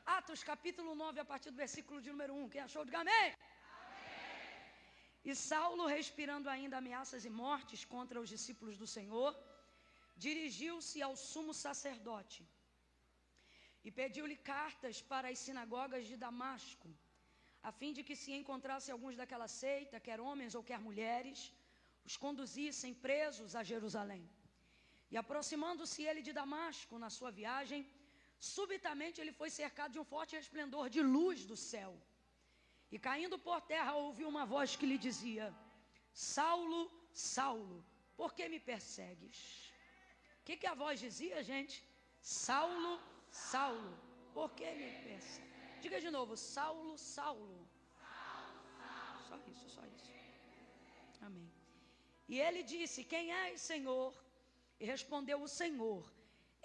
Atos capítulo 9, a partir do versículo de número 1. Quem achou, diga amém. E Saulo, respirando ainda ameaças e mortes contra os discípulos do Senhor, dirigiu-se ao sumo sacerdote e pediu-lhe cartas para as sinagogas de Damasco, a fim de que se encontrasse alguns daquela seita, quer homens ou quer mulheres, os conduzissem presos a Jerusalém. E aproximando-se ele de Damasco na sua viagem, subitamente ele foi cercado de um forte resplendor de luz do céu. E caindo por terra ouviu uma voz que lhe dizia: Saulo, Saulo, por que me persegues? O que a voz dizia, gente? Saulo, Saulo, por que me persegues? Diga de novo: Saulo, Saulo. Só isso. Amém. E ele disse: quem és, Senhor? E respondeu o Senhor: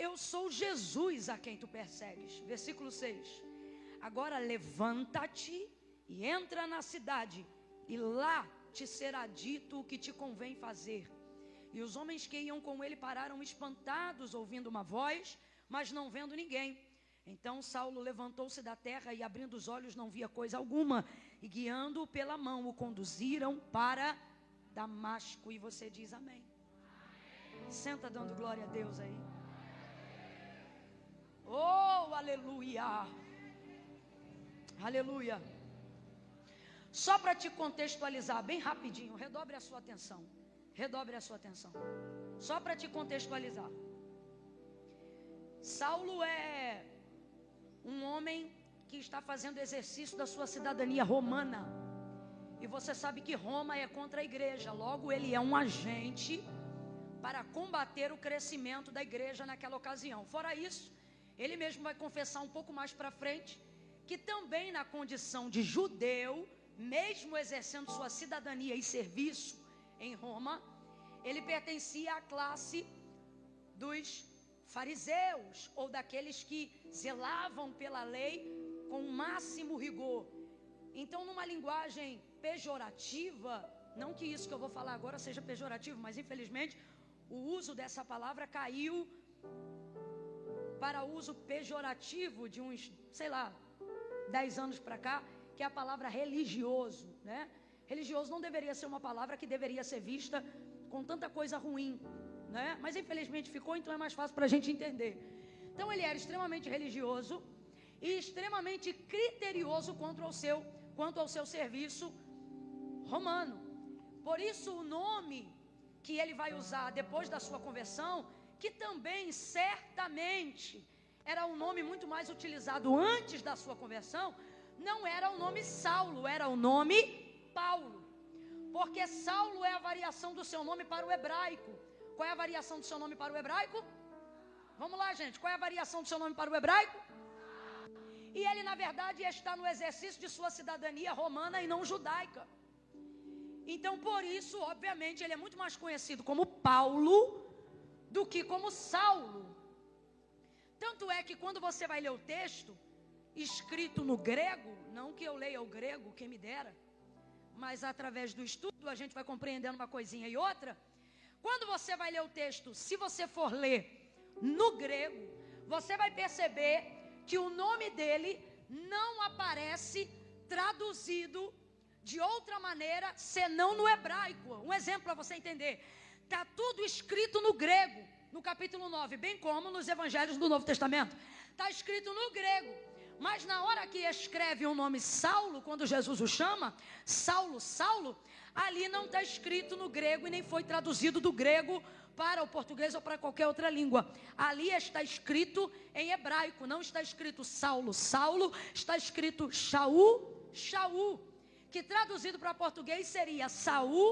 eu sou Jesus a quem tu persegues. Versículo 6. Agora levanta-te e entra na cidade, e lá te será dito o que te convém fazer. E os homens que iam com ele pararam espantados, ouvindo uma voz, mas não vendo ninguém. Então Saulo levantou-se da terra e, abrindo os olhos, não via coisa alguma. E guiando-o pela mão, o conduziram para Damasco. E você diz amém. Senta dando glória a Deus aí. Oh, aleluia. Aleluia. Só para te contextualizar bem rapidinho, redobre a sua atenção. Redobre a sua atenção. Só para te contextualizar. Saulo é um homem que está fazendo exercício da sua cidadania romana. E você sabe que Roma é contra a igreja. Logo, ele é um agente para combater o crescimento da igreja naquela ocasião. Fora isso, ele mesmo vai confessar um pouco mais para frente que também na condição de judeu, mesmo exercendo sua cidadania e serviço em Roma, ele pertencia à classe dos fariseus, ou daqueles que zelavam pela lei com o máximo rigor. Então, numa linguagem pejorativa, não que isso que eu vou falar agora seja pejorativo, mas infelizmente o uso dessa palavra caiu para uso pejorativo de uns, 10 anos para cá, que é a palavra religioso, né? Religioso não deveria ser uma palavra que deveria ser vista com tanta coisa ruim, né? Mas infelizmente ficou, então é mais fácil para a gente entender. Então ele era extremamente religioso e extremamente criterioso quanto ao seu serviço romano. Por isso o nome que ele vai usar depois da sua conversão, que também certamente era um nome muito mais utilizado antes da sua conversão, não era o nome Saulo, era o nome Paulo. Porque Saulo é a variação do seu nome para o hebraico. Qual é a variação do seu nome para o hebraico? Vamos lá, gente. Qual é a variação do seu nome para o hebraico? E ele, na verdade, está no exercício de sua cidadania romana e não judaica. Então, por isso, obviamente, ele é muito mais conhecido como Paulo do que como Saulo. Tanto é que quando você vai ler o texto escrito no grego, não que eu leia o grego, quem me dera, mas através do estudo a gente vai compreendendo uma coisinha e outra. Quando você vai ler o texto, se você for ler no grego, você vai perceber que o nome dele não aparece traduzido de outra maneira senão no hebraico. Um exemplo para você entender: está tudo escrito no grego, no capítulo 9, bem como nos evangelhos do Novo Testamento. Está escrito no grego, mas na hora que escreve o nome Saulo, quando Jesus o chama, Saulo, Saulo, ali não está escrito no grego e nem foi traduzido do grego para o português ou para qualquer outra língua. Ali está escrito em hebraico, não está escrito Saulo, Saulo, está escrito Shaul, Shaul, que traduzido para português seria Saul,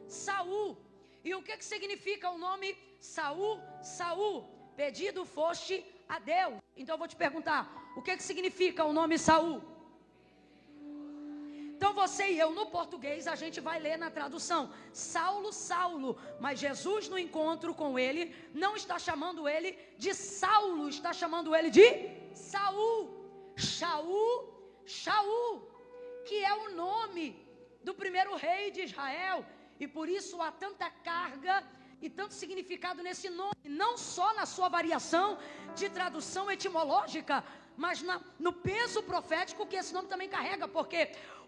Saul. E o que significa o nome Saul, Saul? Pedido foste a Deus. Então eu vou te perguntar, o que significa o nome Saul? Então você e eu no português a gente vai ler na tradução Saulo, Saulo, mas Jesus no encontro com ele não está chamando ele de Saulo, está chamando ele de Saul, Shaul, Shaul, que é o nome do primeiro rei de Israel. E por isso há tanta carga e tanto significado nesse nome, não só na sua variação de tradução etimológica, mas no peso profético que esse nome também carrega, porque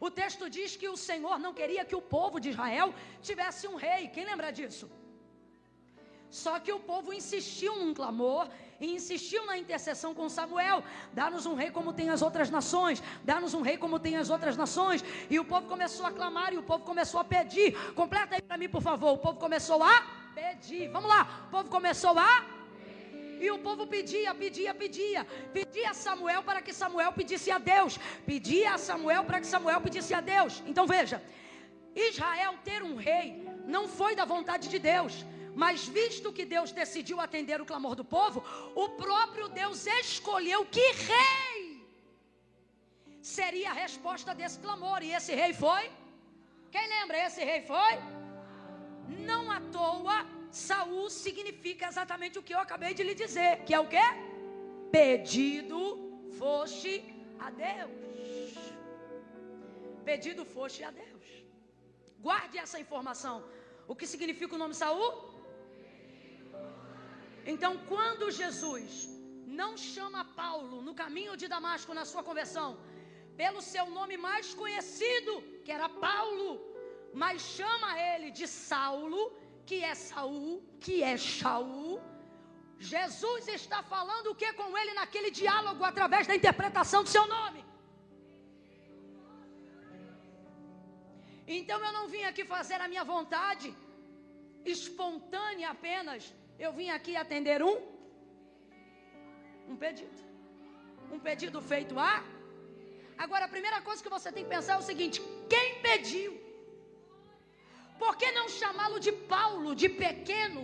o texto diz que o Senhor não queria que o povo de Israel tivesse um rei. Quem lembra disso? Só que o povo insistiu num clamor e insistiu na intercessão com Samuel: dá-nos um rei como tem as outras nações, dá-nos um rei como tem as outras nações. E o povo começou a clamar, e o povo começou a pedir. Completa aí para mim, por favor. O povo começou a pedir. Vamos lá. O povo começou a... E o povo pedia a Samuel para que Samuel pedisse a Deus, pedia a Samuel para que Samuel pedisse a Deus. Então veja, Israel ter um rei não foi da vontade de Deus, mas visto que Deus decidiu atender o clamor do povo, o próprio Deus escolheu que rei seria a resposta desse clamor, e esse rei foi... Quem lembra? Esse rei foi... Não à toa, Saul significa exatamente o que eu acabei de lhe dizer, que é o quê? Pedido foste a Deus. Pedido foste a Deus. Guarde essa informação. O que significa o nome Saul? Então, quando Jesus não chama Paulo no caminho de Damasco, na sua conversão, pelo seu nome mais conhecido, que era Paulo, mas chama ele de Saulo, que é Saul, que é Shaul, Jesus está falando o que com ele naquele diálogo, através da interpretação do seu nome. Então eu não vim aqui fazer a minha vontade espontânea apenas, eu vim aqui atender um pedido feito a... Agora a primeira coisa que você tem que pensar é o seguinte: quem pediu? Por que não chamá-lo de Paulo, de pequeno?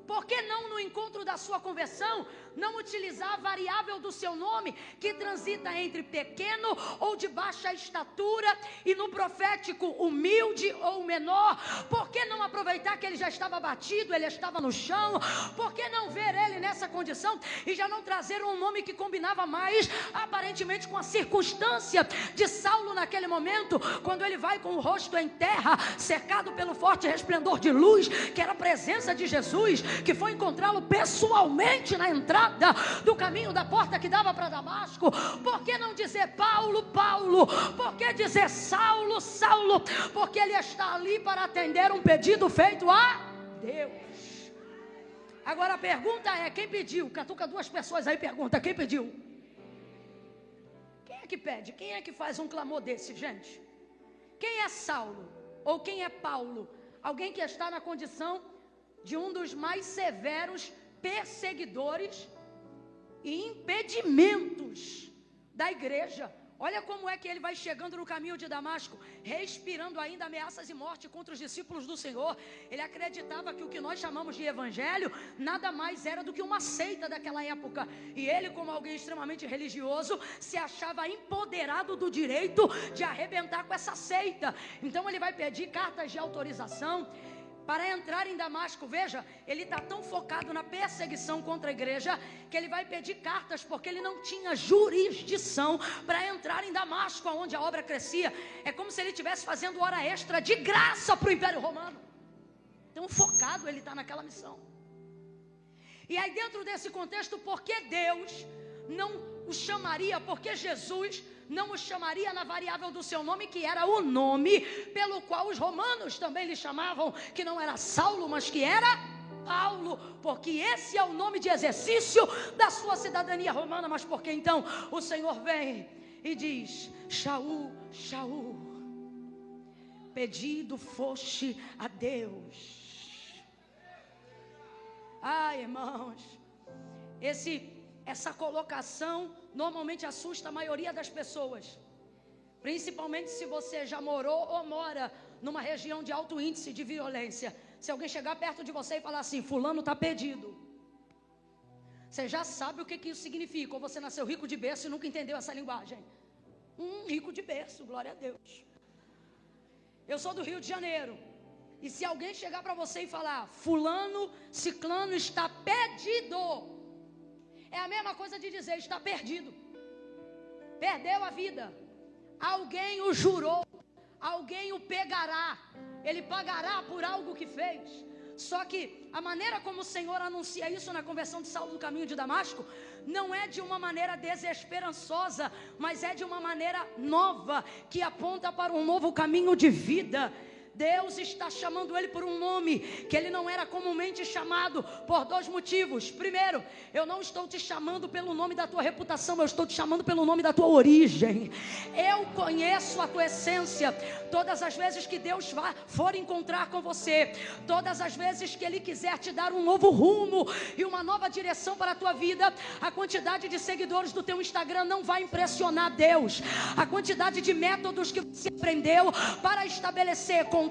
Por que não, no encontro da sua conversão, não utilizar a variável do seu nome, que transita entre pequeno ou de baixa estatura, e no profético humilde ou menor? Por que não aproveitar que ele já estava batido, ele estava no chão? Por que não ver ele nessa condição e já não trazer um nome que combinava mais, aparentemente, com a circunstância de Saulo naquele momento, quando ele vai com o rosto em terra, cercado pelo forte resplendor de luz, que era a presença de Jesus, que foi encontrá-lo pessoalmente na entrada do caminho da porta que dava para Damasco? Por que não dizer Paulo, Paulo? Por que dizer Saulo, Saulo? Porque ele está ali para atender um pedido feito a Deus. Agora a pergunta é: quem pediu? Catuca duas pessoas aí, pergunta: quem pediu? Quem é que pede? Quem é que faz um clamor desse, gente? Quem é Saulo? Ou quem é Paulo? Alguém que está na condição de um dos mais severos perseguidores e impedimentos da igreja. Olha como é que ele vai chegando no caminho de Damasco, respirando ainda ameaças e morte contra os discípulos do Senhor. Ele acreditava que o que nós chamamos de evangelho nada mais era do que uma seita daquela época, e ele, como alguém extremamente religioso, se achava empoderado do direito de arrebentar com essa seita. Então ele vai pedir cartas de autorização para entrar em Damasco. Veja, ele está tão focado na perseguição contra a igreja, que ele vai pedir cartas, porque ele não tinha jurisdição para entrar em Damasco, onde a obra crescia. É como se ele estivesse fazendo hora extra de graça para o Império Romano. Tão focado ele está naquela missão. E aí, dentro desse contexto, por que Deus não o chamaria, porque Jesus não o chamaria na variável do seu nome, que era o nome pelo qual os romanos também lhe chamavam, que não era Saulo, mas que era Paulo, porque esse é o nome de exercício da sua cidadania romana. Mas por que então o Senhor vem e diz: Shaul, Shaul, pedido foste a Deus? Ai, irmãos, essa colocação normalmente assusta a maioria das pessoas, principalmente se você já morou ou mora numa região de alto índice de violência. Se alguém chegar perto de você e falar assim: fulano está pedido, você já sabe o que isso significa. Ou você nasceu rico de berço e nunca entendeu essa linguagem. Rico de berço, glória a Deus. Eu sou do Rio de Janeiro, e se alguém chegar para você e falar: fulano, ciclano está pedido, é a mesma coisa de dizer: está perdido, perdeu a vida, alguém o jurou, alguém o pegará, ele pagará por algo que fez. Só que a maneira como o Senhor anuncia isso na conversão de Saulo no caminho de Damasco não é de uma maneira desesperançosa, mas é de uma maneira nova, que aponta para um novo caminho de vida. Deus está chamando ele por um nome que ele não era comumente chamado, por dois motivos. Primeiro, eu não estou te chamando pelo nome da tua reputação, eu estou te chamando pelo nome da tua origem. Eu conheço a tua essência. Todas as vezes que Deus for encontrar com você, todas as vezes que Ele quiser te dar um novo rumo e uma nova direção para a tua vida, a quantidade de seguidores do teu Instagram não vai impressionar Deus. A quantidade de métodos que você aprendeu para estabelecer contato,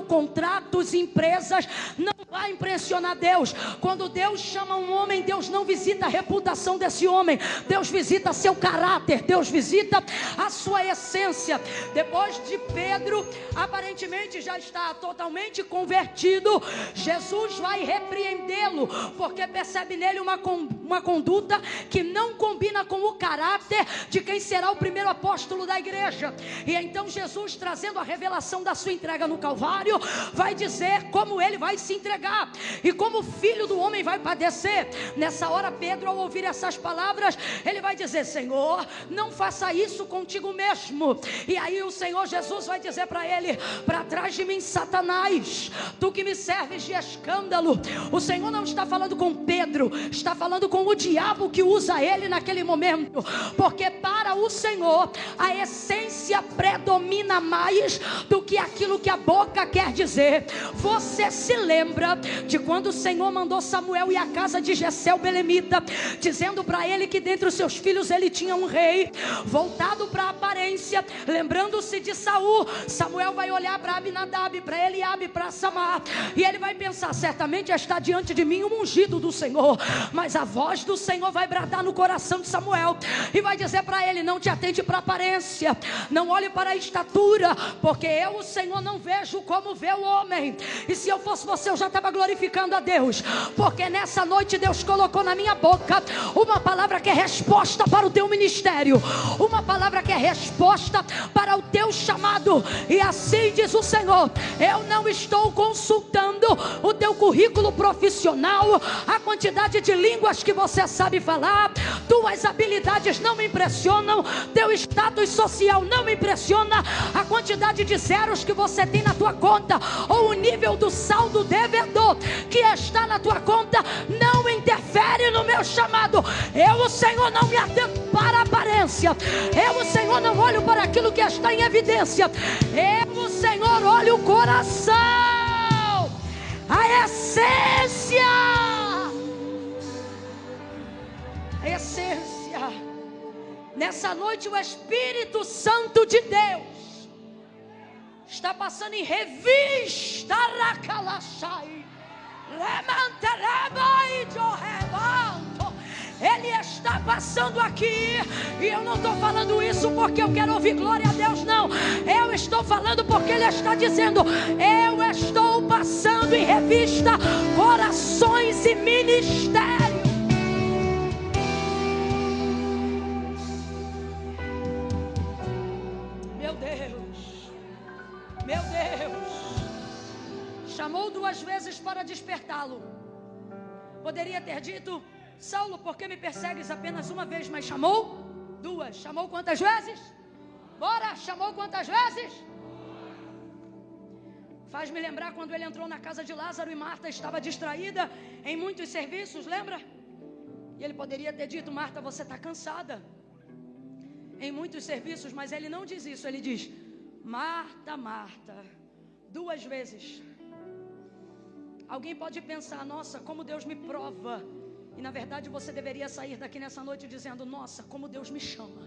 contratos, empresas, não vai impressionar Deus. Quando Deus chama um homem, Deus não visita a reputação desse homem, Deus visita seu caráter, Deus visita a sua essência. Depois de Pedro aparentemente já está totalmente convertido, Jesus vai repreendê-lo, porque percebe nele uma conduta que não combina com o caráter de quem será o primeiro apóstolo da igreja. E então Jesus, trazendo a revelação da sua entrega no Calvário, vai dizer como ele vai se entregar e como o Filho do Homem vai padecer. Nessa hora, Pedro, ao ouvir essas palavras, ele vai dizer: Senhor, não faça isso contigo mesmo. E aí o Senhor Jesus vai dizer para ele: para trás de mim, Satanás, tu que me serves de escândalo. O Senhor não está falando com Pedro, está falando com o diabo que usa ele naquele momento, porque para o Senhor a essência predomina mais do que aquilo que a boca quer dizer. Você se lembra de quando o Senhor mandou Samuel ir à casa de Jessé o belemita, dizendo para ele que dentre os seus filhos ele tinha um rei voltado para a aparência, lembrando-se de Saul. Samuel vai olhar para Abinadab, para Eliabe, para Samar, e ele vai pensar: certamente está diante de mim um ungido do Senhor. Mas a voz do Senhor vai bradar no coração de Samuel e vai dizer para ele: não te atente para a aparência, não olhe para a estatura, porque eu, o Senhor, não vejo como vê o homem. E se eu fosse você, eu já estava glorificando a Deus, porque nessa noite Deus colocou na minha boca uma palavra que é resposta para o teu ministério, uma palavra que é resposta para o teu chamado. E assim diz o Senhor: eu não estou consultando o teu currículo profissional, a quantidade de línguas que você sabe falar, tuas habilidades não me impressionam, teu status social não me impressiona, a quantidade de zeros que você tem na tua conta, ou o nível do saldo devedor que está na tua conta, não interfere no meu chamado. Eu, o Senhor, não me atento para a aparência, eu, o Senhor, não olho para aquilo que está em evidência, eu, o Senhor, olho o coração, a essência. A essência. Nessa noite o Espírito Santo de Deus está passando em revista. Ele está passando aqui, e eu não estou falando isso porque eu quero ouvir glória a Deus, não. Eu estou falando porque Ele está dizendo: eu estou passando em revista corações e ministérios. Meu Deus, meu Deus. Chamou 2 vezes para despertá-lo. Poderia ter dito: Saulo, por que me persegues apenas uma vez? Mas chamou 2. Chamou quantas vezes? Bora, chamou quantas vezes? Faz-me lembrar quando ele entrou na casa de Lázaro e Marta estava distraída em muitos serviços, lembra? E ele poderia ter dito: Marta, você está cansada em muitos serviços, mas ele não diz isso. Ele diz: Marta, Marta, 2 vezes. Alguém pode pensar: nossa, como Deus me prova. E na verdade você deveria sair daqui nessa noite dizendo: nossa, como Deus me chama,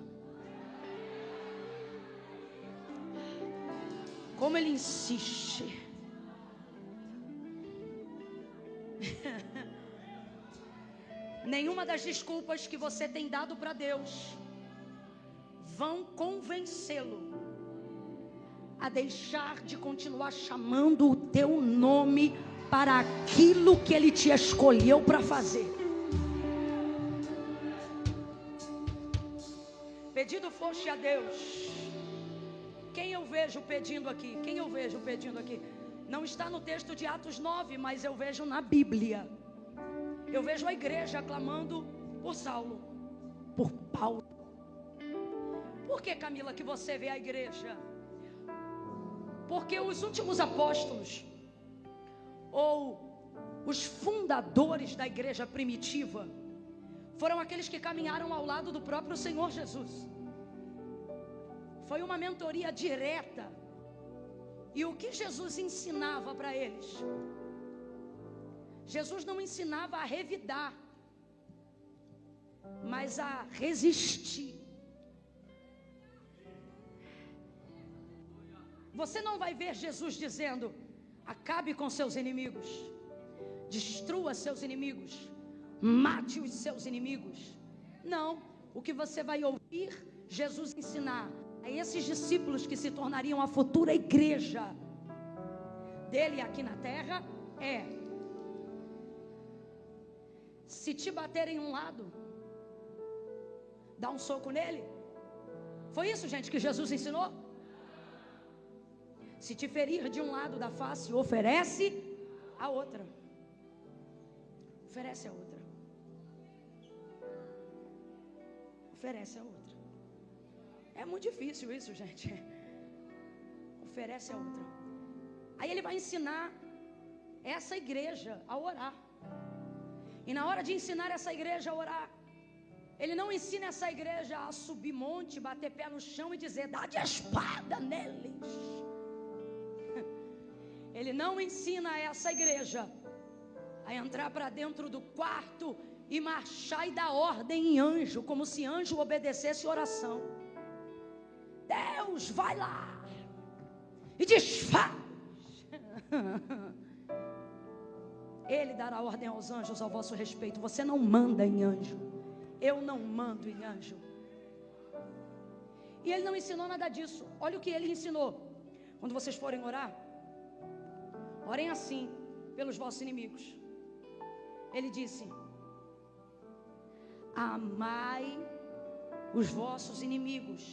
como Ele insiste. Nenhuma das desculpas que você tem dado para Deus vão convencê-lo a deixar de continuar chamando o teu nome para aquilo que Ele te escolheu para fazer. Pedido foste a Deus. Quem eu vejo pedindo aqui? Quem eu vejo pedindo aqui? Não está no texto de Atos 9, mas eu vejo na Bíblia. Eu vejo a igreja clamando por Saulo, por Paulo. Por que, Camila, que você vê a igreja? Porque os últimos apóstolos, ou os fundadores da igreja primitiva, foram aqueles que caminharam ao lado do próprio Senhor Jesus. Foi uma mentoria direta. E o que Jesus ensinava para eles? Jesus não ensinava a revidar, mas a resistir. Você não vai ver Jesus dizendo: acabe com seus inimigos, destrua seus inimigos, mate os seus inimigos. Não, o que você vai ouvir Jesus ensinar a esses discípulos que se tornariam a futura igreja dele aqui na terra é: se te baterem um lado, dá um soco nele. Foi isso, gente, que Jesus ensinou? Se te ferir de um lado da face, oferece a outra. Oferece a outra. Oferece a outra. É muito difícil isso, gente. Oferece a outra. Aí ele vai ensinar essa igreja a orar. E na hora de ensinar essa igreja a orar, ele não ensina essa igreja a subir monte, bater pé no chão e dizer: dá de espada neles. Ele não ensina essa igreja a entrar para dentro do quarto e marchar e dar ordem em anjo, como se anjo obedecesse oração. Deus, vai lá e desfaz. Ele dará ordem aos anjos ao vosso respeito. Você não manda em anjo. Eu não mando em anjo. E ele não ensinou nada disso. Olha o que ele ensinou. Quando vocês forem orar, orem assim pelos vossos inimigos. Ele disse: amai os vossos inimigos,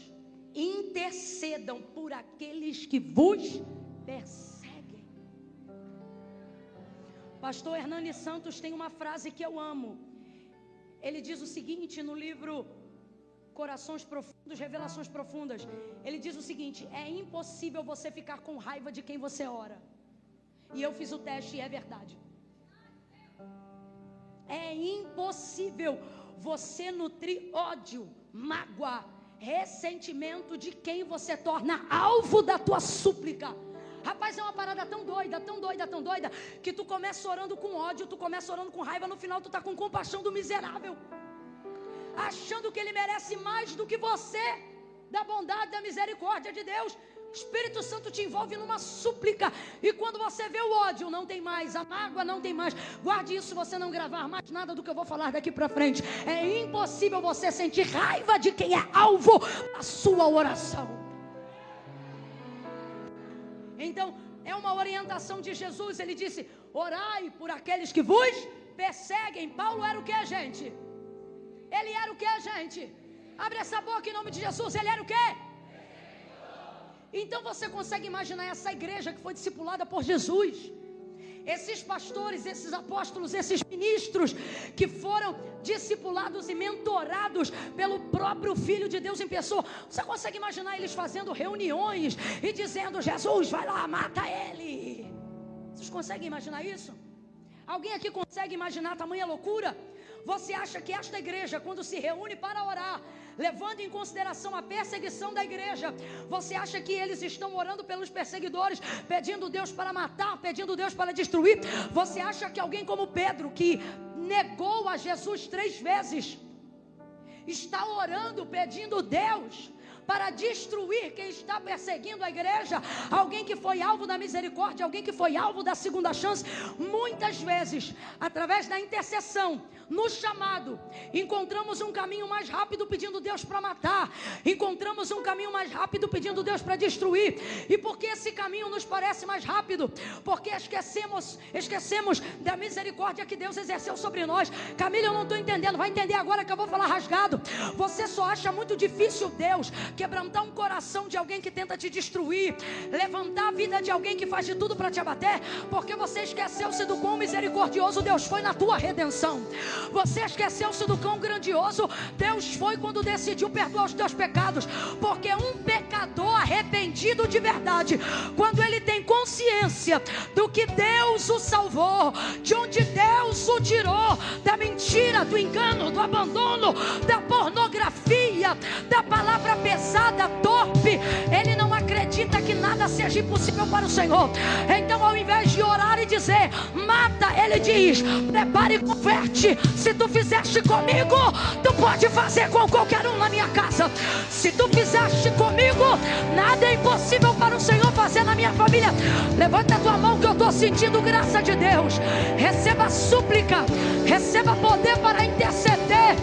intercedam por aqueles que vos perseguem. Pastor Hernani Santos tem uma frase que eu amo. Ele diz o seguinte no livro Corações Profundos, Revelações Profundas. Ele diz o seguinte: é impossível você ficar com raiva de quem você ora. E eu fiz o teste e é verdade. É impossível você nutrir ódio, mágoa, ressentimento de quem você torna alvo da tua súplica. Rapaz, é uma parada tão doida, tão doida, tão doida, que tu começa orando com ódio, tu começa orando com raiva, no final tu tá com compaixão do miserável, achando que ele merece mais do que você, da bondade, da misericórdia de Deus. O Espírito Santo te envolve numa súplica, e quando você vê o ódio, não tem mais, a mágoa não tem mais. Guarde isso, você não gravar mais nada do que eu vou falar daqui para frente. É impossível você sentir raiva de quem é alvo da sua oração. Então, é uma orientação de Jesus. Ele disse: orai por aqueles que vos perseguem. Paulo era o que, gente? Ele era o que, gente? Abre essa boca em nome de Jesus. Ele era o que? Então você consegue imaginar essa igreja que foi discipulada por Jesus, esses pastores, esses apóstolos, esses ministros que foram discipulados e mentorados pelo próprio Filho de Deus em pessoa. Você consegue imaginar eles fazendo reuniões e dizendo: Jesus, vai lá, mata ele. Vocês conseguem imaginar isso? Alguém aqui consegue imaginar tamanha loucura? Você acha que esta igreja, quando se reúne para orar, levando em consideração a perseguição da igreja, você acha que eles estão orando pelos perseguidores, pedindo Deus para matar, pedindo Deus para destruir? Você acha que alguém como Pedro, que negou a Jesus 3 vezes, está orando, pedindo Deus para destruir quem está perseguindo a igreja? Alguém que foi alvo da misericórdia, alguém que foi alvo da segunda chance. Muitas vezes, através da intercessão, no chamado, encontramos um caminho mais rápido pedindo Deus para matar, encontramos um caminho mais rápido pedindo Deus para destruir. E por que esse caminho nos parece mais rápido? Porque esquecemos da misericórdia que Deus exerceu sobre nós. Camila, eu não estou entendendo. Vai entender agora que eu vou falar rasgado. Você só acha muito difícil Deus quebrantar um coração de alguém que tenta te destruir, levantar a vida de alguém que faz de tudo para te abater, porque você esqueceu-se do quão misericordioso Deus foi na tua redenção. Você esqueceu-se do quão grandioso Deus foi quando decidiu perdoar os teus pecados, porque um pecador arrependido de verdade, quando ele tem consciência do que Deus o salvou, de onde Deus o tirou, da mentira, do engano, do abandono, da pornografia, da palavra pesada, torpe, ele não acredita que nada seja impossível para o Senhor. Então, ao invés de orar e dizer, mata, ele diz, prepara e converte. Se tu fizeste comigo, tu pode fazer com qualquer um na minha casa. Se tu fizeste comigo, nada é impossível para o Senhor fazer na minha família. Levanta a tua mão que eu estou sentindo graça de Deus. Receba súplica, receba poder para interceder,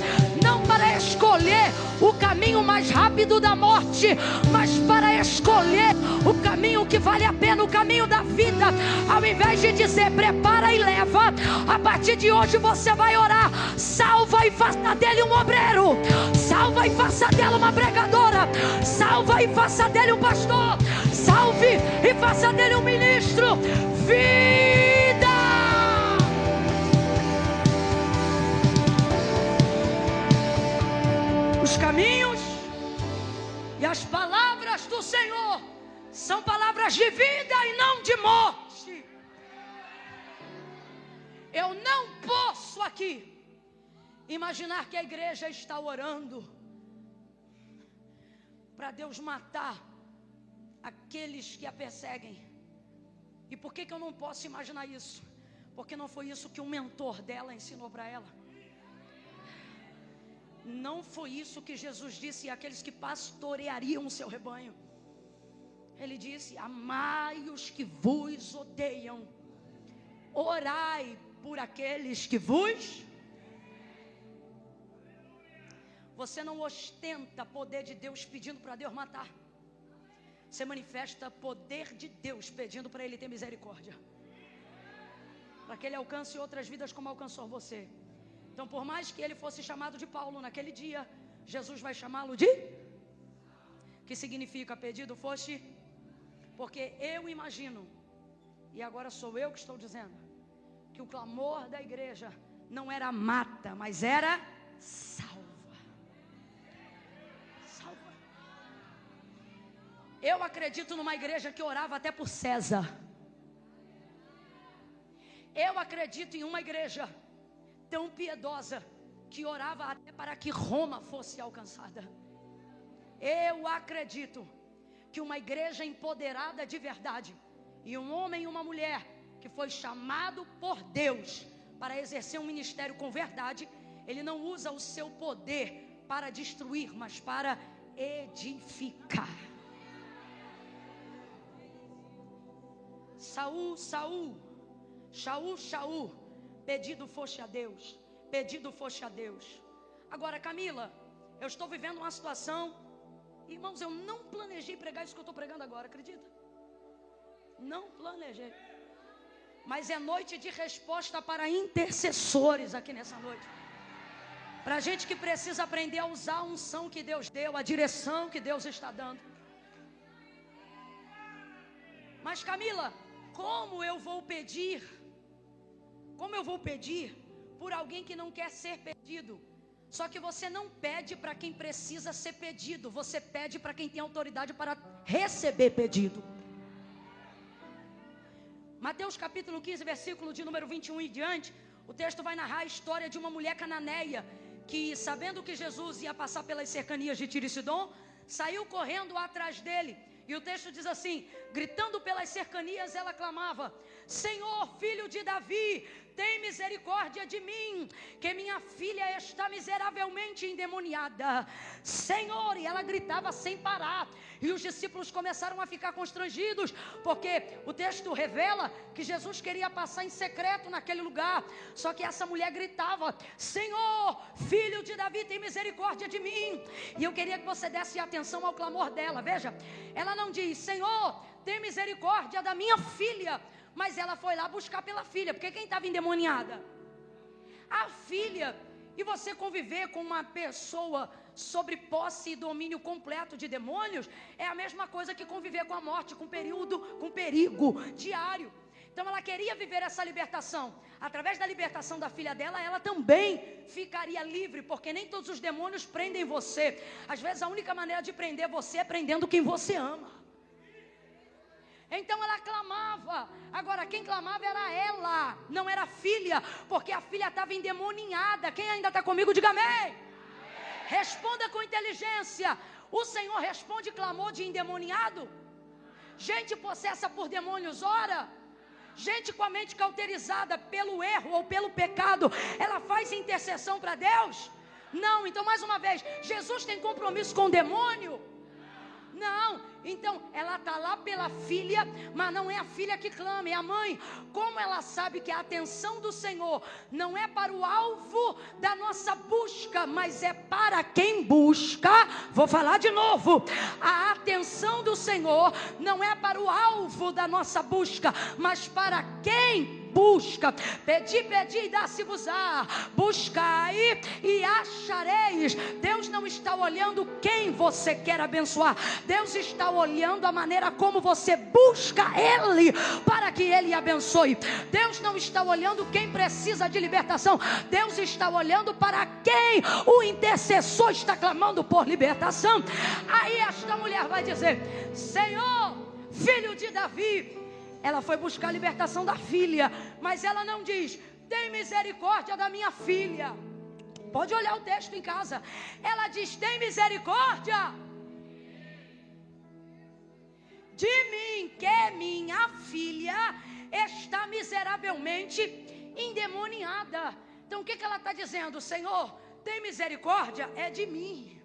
não para escolher o caminho mais rápido da morte, mas para escolher o caminho que vale a pena, o caminho da vida. Ao invés de dizer prepara e leva, a partir de hoje você vai orar, salva e faça dele um obreiro, salva e faça dela uma pregadora, salva e faça dele um pastor, salve e faça dele um ministro. Vida! Os caminhos e as palavras do Senhor são palavras de vida e não de morte. Eu não posso aqui imaginar que a igreja está orando para Deus matar aqueles que a perseguem. E por que eu não posso imaginar isso? Porque não foi isso que um mentor dela ensinou para ela. Não foi isso que Jesus disse àqueles que pastoreariam o seu rebanho. Ele disse, amai os que vos odeiam, orai por aqueles que vos... Você não ostenta poder de Deus pedindo para Deus matar. Você manifesta poder de Deus pedindo para Ele ter misericórdia, para que Ele alcance outras vidas como alcançou você. Então, por mais que ele fosse chamado de Paulo naquele dia, Jesus vai chamá-lo de... Que significa pedido foste? Porque eu imagino, e agora sou eu que estou dizendo, que o clamor da igreja não era mata, mas era salva. Salva. Eu acredito numa igreja que orava até por César. Eu acredito em uma igreja tão piedosa que orava até para que Roma fosse alcançada. Eu acredito que uma igreja empoderada de verdade, e um homem e uma mulher que foi chamado por Deus para exercer um ministério com verdade, ele não usa o seu poder para destruir, mas para edificar. Saul, Shaul, pedido foste a Deus, pedido foste a Deus. Agora, Camila, eu estou vivendo uma situação, irmãos, eu não planejei pregar isso que eu estou pregando agora, acredita? Não planejei. Mas é noite de resposta para intercessores aqui nessa noite. Para gente que precisa aprender a usar a unção que Deus deu, a direção que Deus está dando. Mas, Camila, como eu vou pedir? Como eu vou pedir por alguém que não quer ser pedido? Só que você não pede para quem precisa ser pedido, você pede para quem tem autoridade para receber pedido. Mateus capítulo 15, versículo de número 21 e diante, o texto vai narrar a história de uma mulher cananeia que, sabendo que Jesus ia passar pelas cercanias de Tiro e Sidom, saiu correndo atrás dele. E o texto diz assim, gritando pelas cercanias, ela clamava, Senhor, filho de Davi, tem misericórdia de mim, que minha filha está miseravelmente endemoniada. Senhor, e ela gritava sem parar. E os discípulos começaram a ficar constrangidos, porque o texto revela que Jesus queria passar em secreto naquele lugar. Só que essa mulher gritava, Senhor, filho de Davi, tem misericórdia de mim. E eu queria que você desse atenção ao clamor dela. Veja, ela não diz, Senhor, tem misericórdia da minha filha, mas ela foi lá buscar pela filha, porque quem estava endemoniada? A filha. E você conviver com uma pessoa sobre posse e domínio completo de demônios, é a mesma coisa que conviver com a morte, com perigo diário. Então ela queria viver essa libertação. Através da libertação da filha dela, ela também ficaria livre, porque nem todos os demônios prendem você. Às vezes a única maneira de prender você é prendendo quem você ama. Então ela clamava. Agora quem clamava era ela, não era a filha, porque a filha estava endemoninhada. Quem ainda está comigo, diga amém. Responda com inteligência. O Senhor responde clamor de endemoniado? Gente possessa por demônios ora? Gente com a mente cauterizada pelo erro ou pelo pecado, ela faz intercessão para Deus? Não. Então mais uma vez, Jesus tem compromisso com o demônio? Não. Então ela está lá pela filha, mas não é a filha que clama, é a mãe. Como ela sabe que a atenção do Senhor não é para o alvo da nossa busca, mas é para quem busca? Vou falar de novo. A atenção do Senhor não é para o alvo da nossa busca, mas para quem busca. Pedi, pedi e dá-se-vos-á. Buscai e achareis. Deus não está olhando quem você quer abençoar. Deus está olhando a maneira como você busca Ele, para que Ele abençoe. Deus não está olhando quem precisa de libertação. Deus está olhando para quem o intercessor está clamando por libertação. Aí esta mulher vai dizer: Senhor, filho de Davi. Ela foi buscar a libertação da filha, mas ela não diz: tem misericórdia da minha filha. Pode olhar o texto em casa. Ela diz: tem misericórdia de mim, que minha filha está miseravelmente endemoniada. Então o que ela está dizendo? Senhor, tem misericórdia é de mim.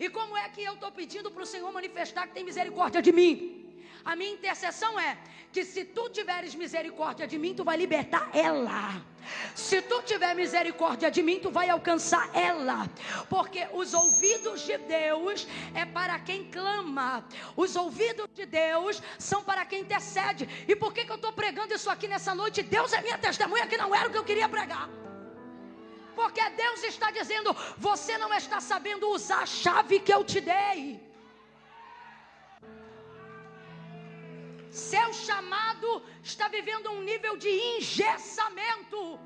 E como é que eu estou pedindo para o Senhor manifestar que tem misericórdia de mim? A minha intercessão é que se tu tiveres misericórdia de mim, tu vai libertar ela. Se tu tiver misericórdia de mim, tu vai alcançar ela. Porque os ouvidos de Deus é para quem clama. Os ouvidos de Deus são para quem intercede. E por que eu estou pregando isso aqui nessa noite? Deus é minha testemunha que não era o que eu queria pregar. Porque Deus está dizendo: você não está sabendo usar a chave que eu te dei. Seu chamado está vivendo um nível de engessamento.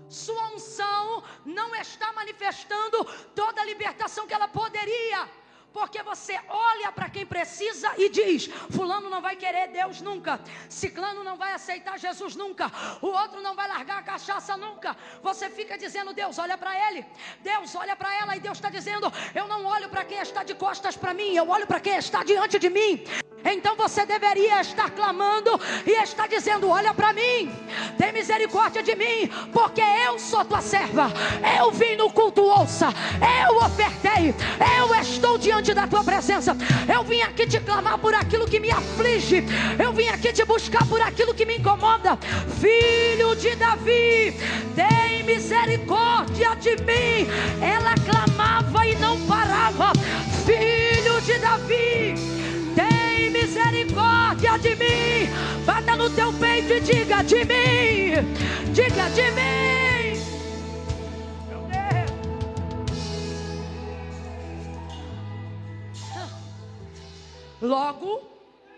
Sua unção não está manifestando toda a libertação que ela poderia. Porque você olha para quem precisa e diz: fulano não vai querer Deus nunca, ciclano não vai aceitar Jesus nunca, o outro não vai largar a cachaça nunca. Você fica dizendo: Deus olha para ele, Deus olha para ela. E Deus está dizendo: eu não olho para quem está de costas para mim, eu olho para quem está diante de mim. Então você deveria estar clamando e estar dizendo: olha para mim, tem misericórdia de mim, porque eu sou tua serva. Eu vim no culto, ouça, eu ofertei, eu estou diante da tua presença. Eu vim aqui te clamar por aquilo que me aflige, eu vim aqui te buscar por aquilo que me incomoda. Filho de Davi, tem misericórdia de mim. Ela clamava e não parava. Filho de Davi, tem misericórdia de mim. Bata no teu peito e diga: de mim, diga: de mim. Meu Deus.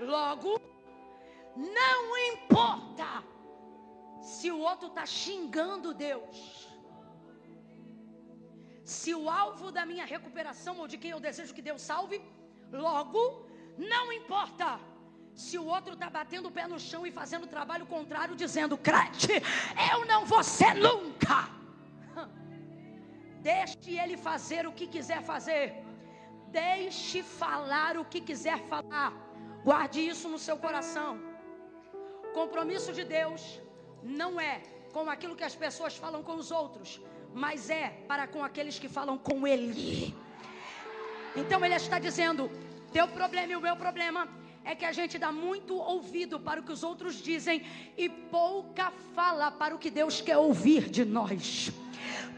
Logo, não importa se o outro está xingando Deus, se o alvo da minha recuperação ou de quem eu desejo que Deus salve, logo, não importa se o outro está batendo o pé no chão e fazendo o trabalho contrário, dizendo: crente, eu não vou ser nunca. Deixe ele fazer o que quiser fazer. Deixe falar o que quiser falar. Guarde isso no seu coração. Compromisso de Deus não é com aquilo que as pessoas falam com os outros, mas é para com aqueles que falam com Ele. Então Ele está dizendo: teu problema e o meu problema é que a gente dá muito ouvido para o que os outros dizem e pouca fala para o que Deus quer ouvir de nós.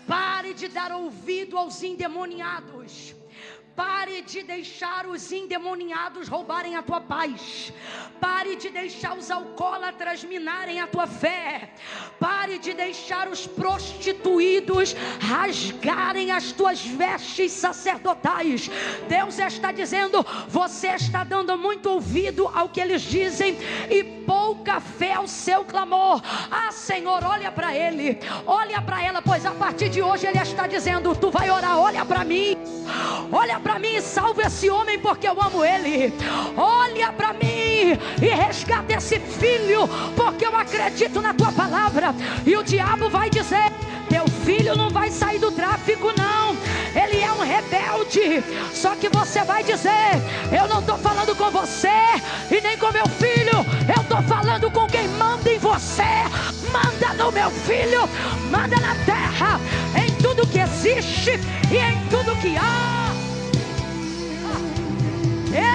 Pare de dar ouvido aos endemoniados. Pare de deixar os endemoniados roubarem a tua paz. Pare de deixar os alcoólatras minarem a tua fé. Pare de deixar os prostituídos rasgarem as tuas vestes sacerdotais. Deus está dizendo: você está dando muito ouvido ao que eles dizem e pouca fé ao seu clamor. Ah, Senhor, olha para ele, olha para ela, pois a partir de hoje ele está dizendo: tu vai orar, olha para mim. Olha para mim e salve esse homem, porque eu amo ele. Olha para mim e resgata esse filho, porque eu acredito na tua palavra. E o diabo vai dizer: teu filho não vai sair do tráfico, não. Ele é um rebelde. Só que você vai dizer: eu não estou falando com você e nem com meu filho. Eu estou falando com quem manda em você. Manda no meu filho, manda na terra, em tudo que existe e em tudo que há.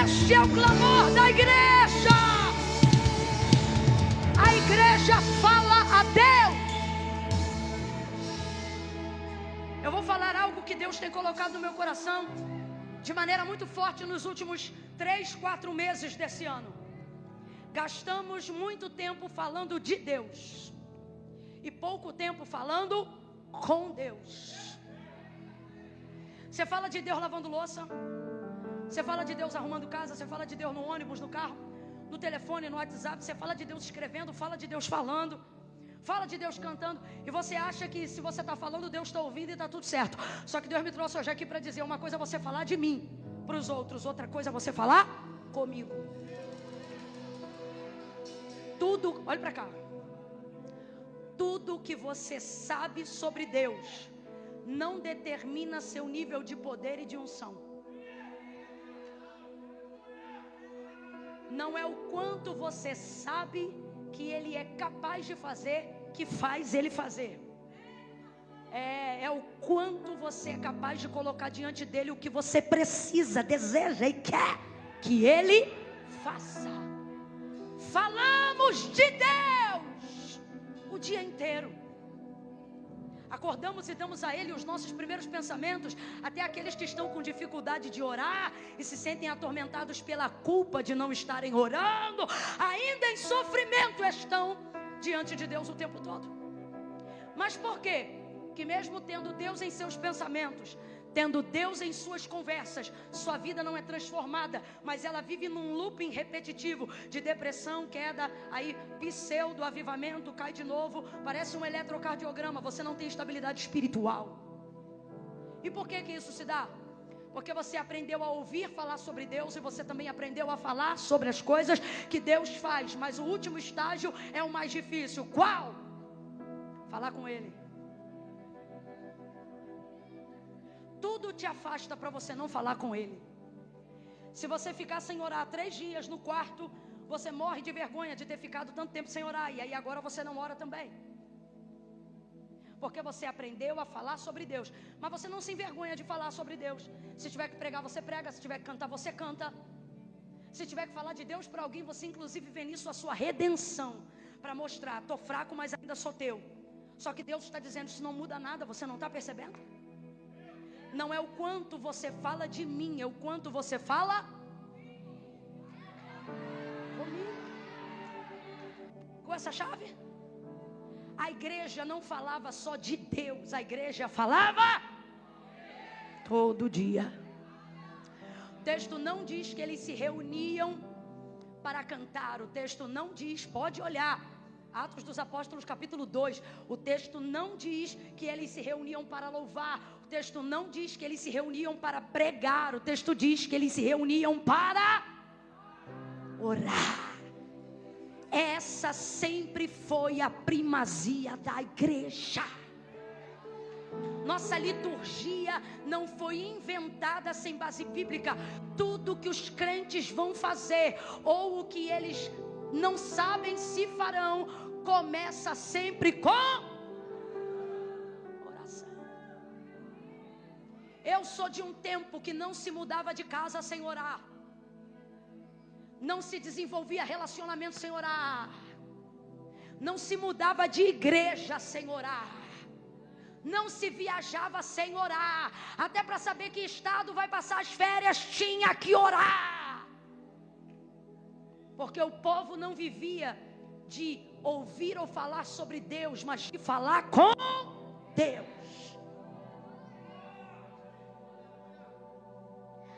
Este é o clamor da igreja. A igreja fala a Deus. Eu vou falar algo que Deus tem colocado no meu coração de maneira muito forte nos últimos 3-4 meses desse ano. Gastamos muito tempo falando de Deus e pouco tempo falando com Deus. Você fala de Deus lavando louça, você fala de Deus arrumando casa, você fala de Deus no ônibus, no carro, no telefone, no WhatsApp. Você fala de Deus escrevendo, fala de Deus falando, fala de Deus cantando. E você acha que se você está falando, Deus está ouvindo e está tudo certo. Só que Deus me trouxe hoje aqui para dizer: uma coisa é você falar de mim para os outros, outra coisa é você falar comigo. Tudo, olha para cá, tudo que você sabe sobre Deus não determina seu nível de poder e de unção. Não é o quanto você sabe que Ele é capaz de fazer que faz Ele fazer. É o quanto você é capaz de colocar diante dEle o que você precisa, deseja e quer que Ele faça. Falamos de Deus o dia inteiro. Acordamos e damos a Ele os nossos primeiros pensamentos. Até aqueles que estão com dificuldade de orar e se sentem atormentados pela culpa de não estarem orando, ainda em sofrimento estão diante de Deus o tempo todo. Mas por quê? Que mesmo tendo Deus em seus pensamentos, tendo Deus em suas conversas, sua vida não é transformada, mas ela vive num looping repetitivo de depressão, queda, aí pseudo avivamento, cai de novo, parece um eletrocardiograma. Você não tem estabilidade espiritual. E por que isso se dá? Porque você aprendeu a ouvir falar sobre Deus e você também aprendeu a falar sobre as coisas que Deus faz. Mas o último estágio é o mais difícil. Qual? Falar com Ele. Tudo te afasta para você não falar com Ele. Se você ficar sem orar 3 dias no quarto, você morre de vergonha de ter ficado tanto tempo sem orar. E aí agora você não ora também. Porque você aprendeu a falar sobre Deus. Mas você não se envergonha de falar sobre Deus. Se tiver que pregar, você prega. Se tiver que cantar, você canta. Se tiver que falar de Deus para alguém, você inclusive vê nisso a sua redenção. Para mostrar: estou fraco, mas ainda sou teu. Só que Deus está dizendo: isso não muda nada. Você não está percebendo? Não é o quanto você fala de mim, é o quanto você fala comigo. Com essa chave, a igreja não falava só de Deus, a igreja falava todo dia. O texto não diz que eles se reuniam para cantar, o texto não diz, pode olhar, Atos dos Apóstolos capítulo 2, o texto não diz que eles se reuniam para louvar, o texto não diz que eles se reuniam para pregar, o texto diz que eles se reuniam para orar. Essa sempre foi a primazia da igreja. Nossa liturgia não foi inventada sem base bíblica. Tudo que os crentes vão fazer, ou o que eles não sabem se farão, começa sempre com oração. Eu sou de um tempo que não se mudava de casa sem orar. Não se desenvolvia relacionamento sem orar. Não se mudava de igreja sem orar. Não se viajava sem orar. Até para saber que estado vai passar as férias, tinha que orar. Porque o povo não vivia de ouvir ou falar sobre Deus, mas de falar com Deus.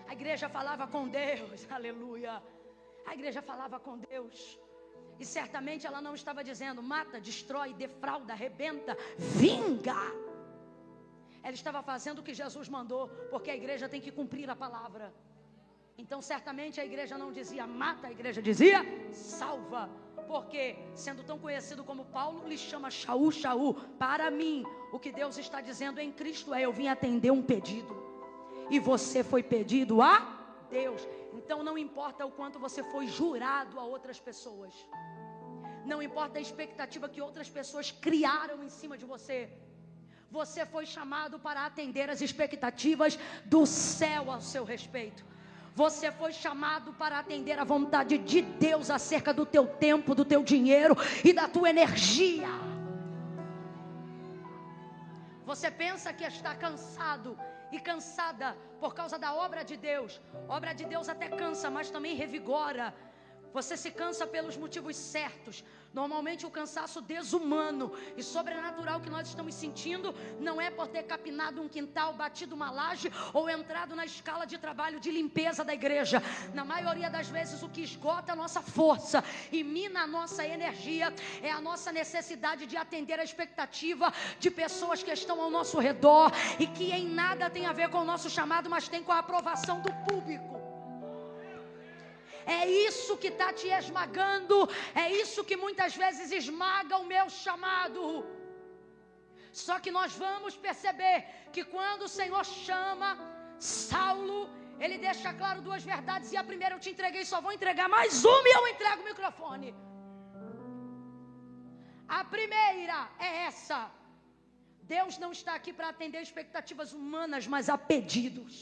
A igreja falava com Deus, aleluia. A igreja falava com Deus. E certamente ela não estava dizendo: mata, destrói, defrauda, arrebenta, vinga. Ela estava fazendo o que Jesus mandou, porque a igreja tem que cumprir a palavra. Então certamente a igreja não dizia mata, a igreja dizia salva. Porque, sendo tão conhecido como Paulo, lhe chama Shaul, Shaul. Para mim, o que Deus está dizendo em Cristo é: eu vim atender um pedido. E você foi pedido a Deus. Então não importa o quanto você foi jurado a outras pessoas. Não importa a expectativa que outras pessoas criaram em cima de você. Você foi chamado para atender as expectativas do céu ao seu respeito. Você foi chamado para atender a vontade de Deus acerca do teu tempo, do teu dinheiro e da tua energia. Você pensa que está cansado e cansada por causa da obra de Deus. Obra de Deus até cansa, mas também revigora. Você se cansa pelos motivos certos. Normalmente o cansaço desumano e sobrenatural que nós estamos sentindo não é por ter capinado um quintal, batido uma laje ou entrado na escala de trabalho de limpeza da igreja. Na maioria das vezes o que esgota a nossa força e mina a nossa energia é a nossa necessidade de atender a expectativa de pessoas que estão ao nosso redor e que em nada tem a ver com o nosso chamado, mas tem com a aprovação do público. É isso que está te esmagando. É isso que muitas vezes esmaga o meu chamado. Só que nós vamos perceber que quando o Senhor chama Saulo, Ele deixa claro duas verdades. E a primeira eu te entreguei, só vou entregar mais uma e eu entrego o microfone. A primeira é essa: Deus não está aqui para atender expectativas humanas, mas a pedidos,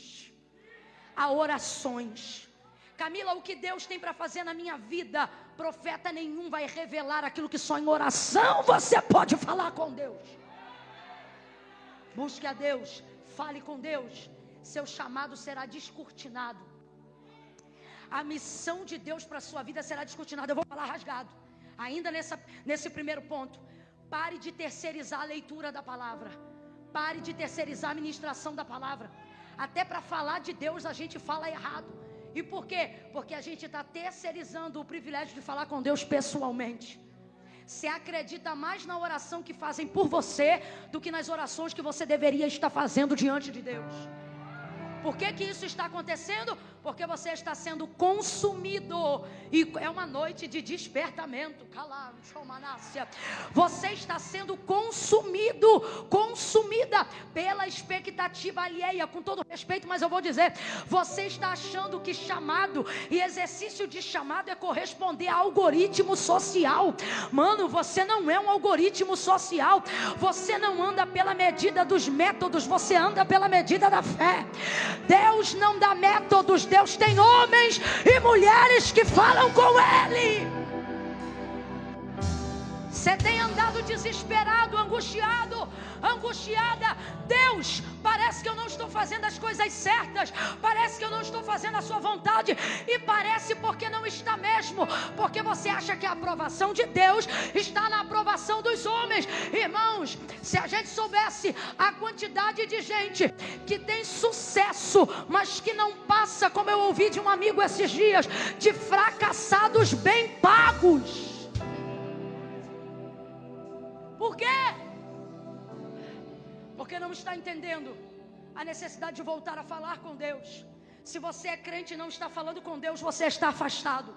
a orações. Camila, o que Deus tem para fazer na minha vida, profeta nenhum vai revelar aquilo que só em oração você pode falar com Deus. Busque a Deus, fale com Deus, seu chamado será descortinado. A missão de Deus para a sua vida será descortinada. Eu vou falar rasgado. Ainda nesse primeiro ponto, pare de terceirizar a leitura da palavra. Pare de terceirizar a ministração da palavra. Até para falar de Deus a gente fala errado. E por quê? Porque a gente está terceirizando o privilégio de falar com Deus pessoalmente. Você acredita mais na oração que fazem por você do que nas orações que você deveria estar fazendo diante de Deus. Por que isso está acontecendo? Porque você está sendo consumido. E é uma noite de despertamento. Você está sendo consumido, consumida pela expectativa alheia. Com todo respeito, mas eu vou dizer: você está achando que chamado e exercício de chamado é corresponder a algoritmo social. Mano, você não é um algoritmo social. Você não anda pela medida dos métodos, você anda pela medida da fé. Deus não dá métodos, Deus tem homens e mulheres que falam com Ele. Você tem andado desesperado, angustiado, angustiada. Deus, parece que eu não estou fazendo as coisas certas. Parece que eu não estou fazendo a sua vontade. E parece porque não está mesmo. Porque você acha que a aprovação de Deus está na aprovação dos homens. Irmãos, se a gente soubesse a quantidade de gente que tem sucesso, mas que não passa, como eu ouvi de um amigo esses dias, de fracassados bem pagos. Por quê? Porque não está entendendo a necessidade de voltar a falar com Deus. Se você é crente e não está falando com Deus, você está afastado.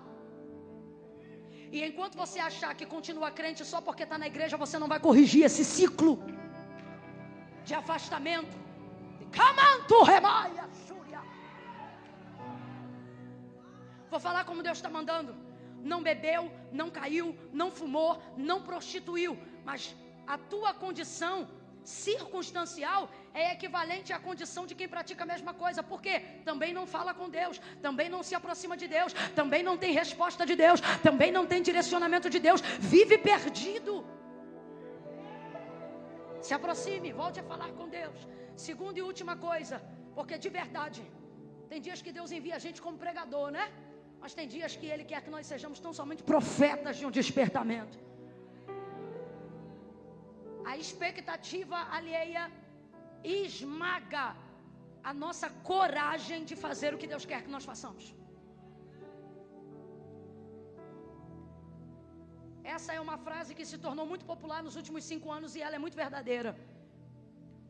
E enquanto você achar que continua crente só porque está na igreja, você não vai corrigir esse ciclo de afastamento. Vou falar como Deus está mandando. Não bebeu, não caiu, não fumou, não prostituiu. Mas a tua condição circunstancial é equivalente à condição de quem pratica a mesma coisa. Por quê? Também não fala com Deus, também não se aproxima de Deus, também não tem resposta de Deus, também não tem direcionamento de Deus, vive perdido. Se aproxime, volte a falar com Deus. Segunda e última coisa, porque de verdade, tem dias que Deus envia a gente como pregador, né? Mas tem dias que Ele quer que nós sejamos tão somente profetas de um despertamento. A expectativa alheia esmaga a nossa coragem de fazer o que Deus quer que nós façamos. Essa é uma frase que se tornou muito popular nos últimos 5 anos e ela é muito verdadeira.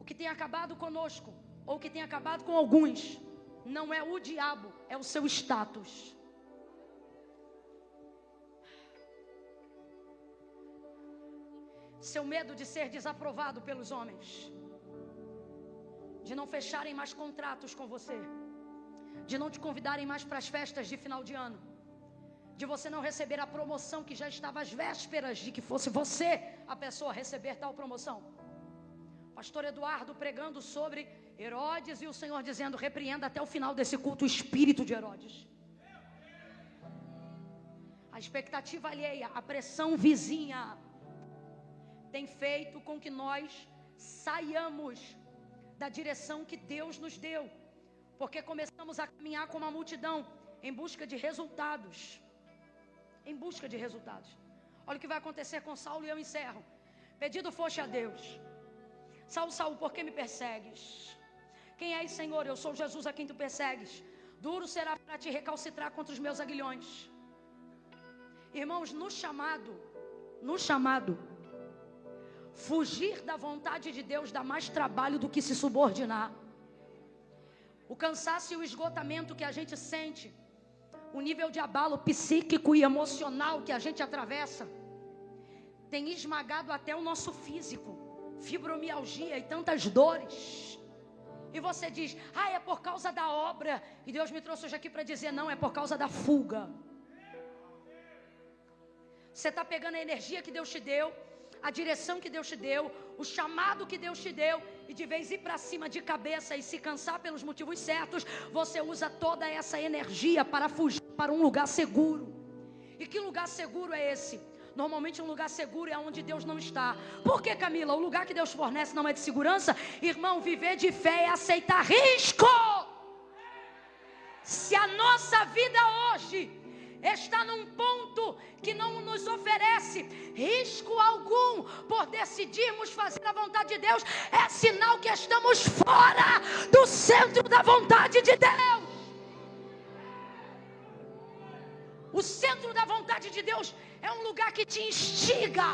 O que tem acabado conosco, ou o que tem acabado com alguns, não é o diabo, é o seu status. Seu medo de ser desaprovado pelos homens, de não fecharem mais contratos com você, de não te convidarem mais para as festas de final de ano, de você não receber a promoção que já estava às vésperas de que fosse você a pessoa a receber tal promoção. Pastor Eduardo pregando sobre Herodes e o Senhor dizendo: repreenda até o final desse culto o espírito de Herodes. A expectativa alheia, a pressão vizinha tem feito com que nós saiamos da direção que Deus nos deu, porque começamos a caminhar como uma multidão em busca de resultados. Em busca de resultados. Olha o que vai acontecer com Saulo e eu encerro. Pedido foste a Deus: Saulo, Saulo, por que me persegues? Quem és, Senhor? Eu sou Jesus a quem tu persegues. Duro será para te recalcitrar contra os meus aguilhões. Irmãos, no chamado, fugir da vontade de Deus dá mais trabalho do que se subordinar. O cansaço e o esgotamento que a gente sente, o nível de abalo psíquico e emocional que a gente atravessa, tem esmagado até o nosso físico, fibromialgia e tantas dores. E você diz: é por causa da obra. E Deus me trouxe hoje aqui para dizer: não, é por causa da fuga. Você está pegando a energia que Deus te deu, a direção que Deus te deu, o chamado que Deus te deu, e de vez ir para cima de cabeça e se cansar pelos motivos certos, você usa toda essa energia para fugir para um lugar seguro. E que lugar seguro é esse? Normalmente um lugar seguro é onde Deus não está. Por que, Camila? O lugar que Deus fornece não é de segurança? Irmão, viver de fé é aceitar risco. Se a nossa vida hoje está num ponto que não nos oferece risco algum por decidirmos fazer a vontade de Deus, é sinal que estamos fora do centro da vontade de Deus. O centro da vontade de Deus é um lugar que te instiga,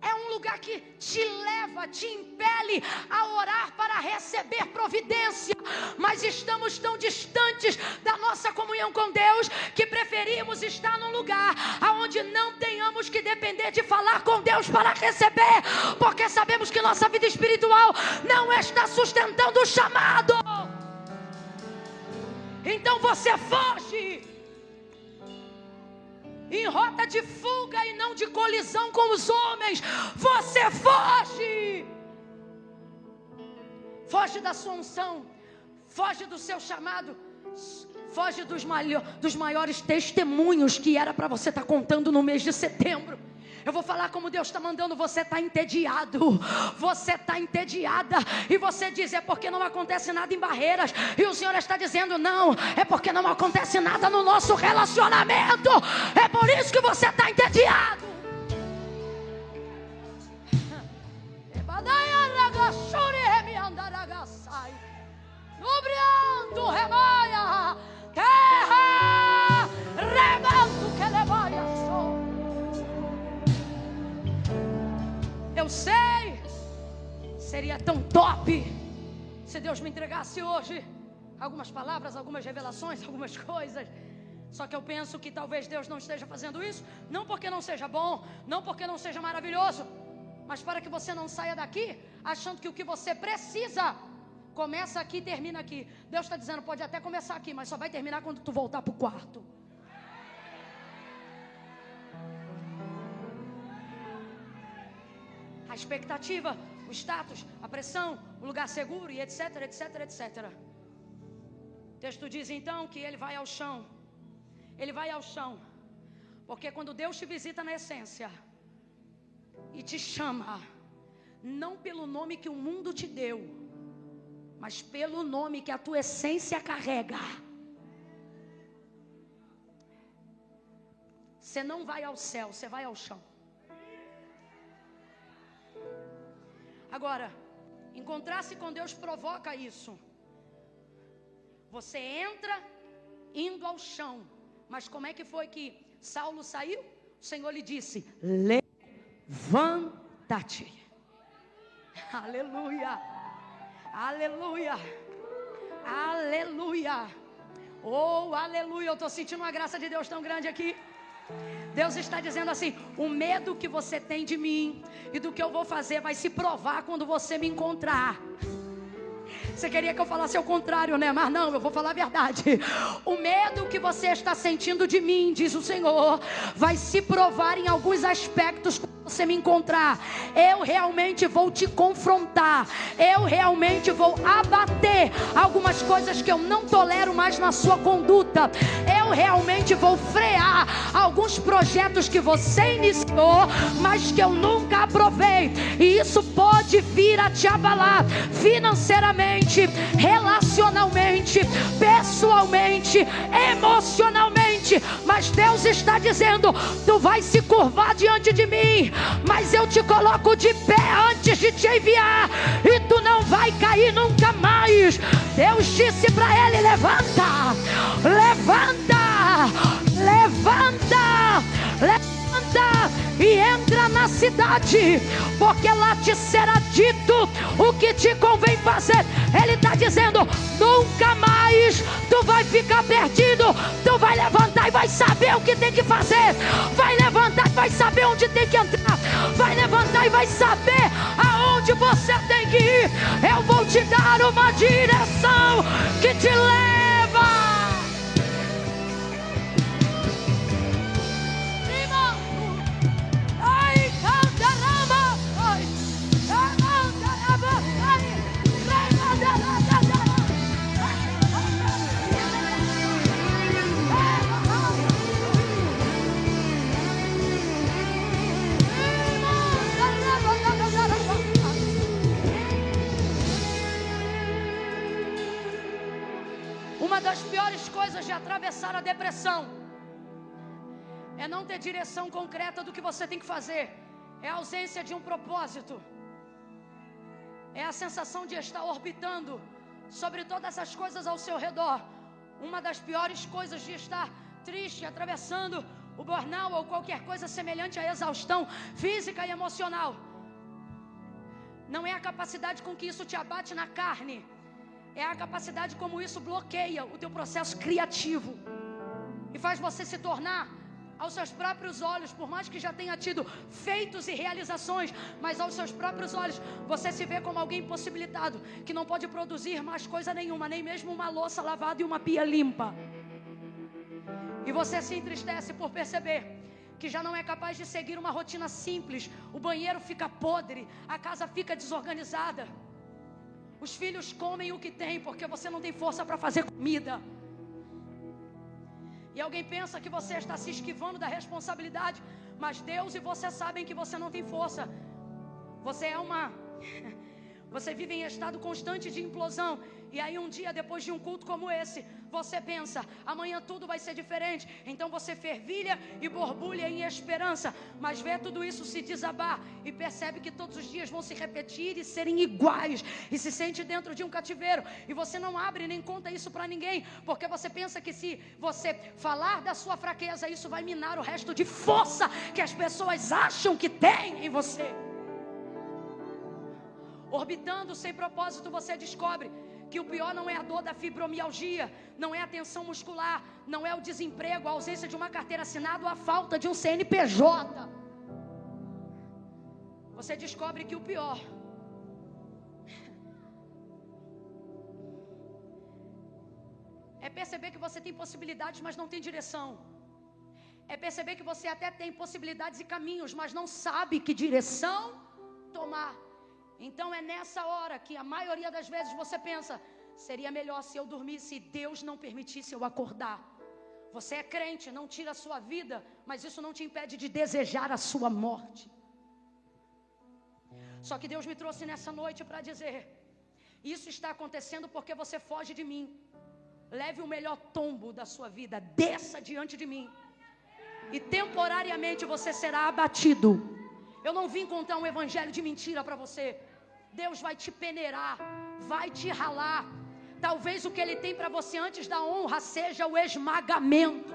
é um lugar que te leva, te impele a orar para receber providência. Mas estamos tão distantes da nossa comunhão com Deus que preferimos estar num lugar onde não tenhamos que depender de falar com Deus para receber, porque sabemos que nossa vida espiritual não está sustentando o chamado. Então você foge em rota de fuga e não de colisão com os homens. Você foge. Foge da sua unção, foge do seu chamado, foge dos maiores testemunhos que era para você estar contando no mês de setembro. Eu vou falar como Deus está mandando. Você está entediado, você está entediada, e você diz: é porque não acontece nada em Barreiras. E o Senhor está dizendo: não, é porque não acontece nada no nosso relacionamento. É por isso que você está entediado. Terra, rebanto que levaia só. Eu sei, seria tão top se Deus me entregasse hoje algumas palavras, algumas revelações, algumas coisas. Só que eu penso que talvez Deus não esteja fazendo isso, não porque não seja bom, não porque não seja maravilhoso, mas para que você não saia daqui achando que o que você precisa começa aqui e termina aqui. Deus está dizendo: pode até começar aqui, mas só vai terminar quando tu voltar para o quarto. A expectativa, o status, a pressão, o lugar seguro e etc, etc, etc. O texto diz então que ele vai ao chão. Ele vai ao chão, porque quando Deus te visita na essência e te chama, não pelo nome que o mundo te deu, mas pelo nome que a tua essência carrega. Você não vai ao céu, você vai ao chão. Agora, encontrar-se com Deus provoca isso. Você entra indo ao chão. Mas como é que foi que Saulo saiu? O Senhor lhe disse: levanta-te. Aleluia. Aleluia. Aleluia. Oh, aleluia. Eu estou sentindo uma graça de Deus tão grande aqui. Deus está dizendo assim: o medo que você tem de mim e do que eu vou fazer vai se provar quando você me encontrar. Você queria que eu falasse ao contrário, né? Mas não, eu vou falar a verdade. O medo que você está sentindo de mim, diz o Senhor, vai se provar em alguns aspectos quando você me encontrar. Eu realmente vou te confrontar. Eu realmente vou abater algumas coisas que eu não tolero mais na sua conduta. Eu realmente vou frear alguns projetos que você iniciou, mas que eu nunca aprovei. E isso pode vir a te abalar financeiramente, relacionalmente, pessoalmente, emocionalmente. Mas Deus está dizendo: tu vai se curvar diante de mim, mas eu te coloco de pé antes de te enviar, e tu não vai cair nunca mais. Deus disse para ele: levanta, levanta, levanta, levanta e entra na cidade, porque lá te será dito o que te convém fazer. Ele está dizendo: nunca mais tu vai ficar perdido. Tu vai levantar e vai saber o que tem que fazer. Vai levantar e vai saber onde tem que entrar. Vai levantar e vai saber aonde você tem que ir. Eu vou te dar uma direção que te leva. Uma das piores coisas de atravessar a depressão é não ter direção concreta do que você tem que fazer. É a ausência de um propósito. É a sensação de estar orbitando sobre todas as coisas ao seu redor. Uma das piores coisas de estar triste, atravessando o burnout ou qualquer coisa semelhante à exaustão física e emocional, não é a capacidade com que isso te abate na carne, é a capacidade como isso bloqueia o teu processo criativo e faz você se tornar, aos seus próprios olhos, por mais que já tenha tido feitos e realizações, mas aos seus próprios olhos você se vê como alguém impossibilitado, que não pode produzir mais coisa nenhuma, nem mesmo uma louça lavada e uma pia limpa. E você se entristece por perceber que já não é capaz de seguir uma rotina simples. O banheiro fica podre, a casa fica desorganizada, os filhos comem o que tem porque você não tem força para fazer comida. E alguém pensa que você está se esquivando da responsabilidade, mas Deus e você sabem que você não tem força. Você vive em estado constante de implosão. E aí um dia, depois de um culto como esse, você pensa: amanhã tudo vai ser diferente. Então você fervilha e borbulha em esperança, mas vê tudo isso se desabar e percebe que todos os dias vão se repetir e serem iguais, e se sente dentro de um cativeiro. E você não abre nem conta isso para ninguém, porque você pensa que se você falar da sua fraqueza, isso vai minar o resto de força que as pessoas acham que tem em você. Orbitando sem propósito, você descobre que o pior não é a dor da fibromialgia, não é a tensão muscular, não é o desemprego, a ausência de uma carteira assinada ou a falta de um CNPJ. Você descobre que o pior é perceber que você tem possibilidades, mas não tem direção. É perceber que você até tem possibilidades e caminhos, mas não sabe que direção tomar. Então é nessa hora que a maioria das vezes você pensa: seria melhor se eu dormisse e Deus não permitisse eu acordar. Você é crente, não tira a sua vida, mas isso não te impede de desejar a sua morte. Só que Deus me trouxe nessa noite para dizer: isso está acontecendo porque você foge de mim. Leve o melhor tombo da sua vida, desça diante de mim, e temporariamente você será abatido. Eu não vim contar um evangelho de mentira para você. Deus vai te peneirar, vai te ralar. Talvez o que Ele tem para você antes da honra seja o esmagamento.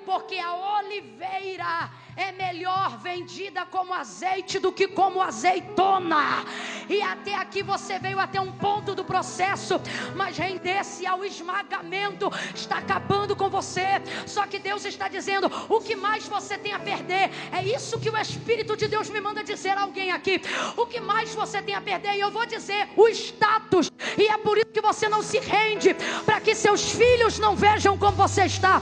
Porque a oliveira é melhor vendida como azeite do que como azeitona. E até aqui você veio até um ponto do processo, mas render-se ao esmagamento está acabando com você. Só que Deus está dizendo: o que mais você tem a perder? É isso que o Espírito de Deus me manda dizer a alguém aqui. O que mais você tem a perder? E eu vou dizer: o status. E é por isso que você não se rende, para que seus filhos não vejam como você está,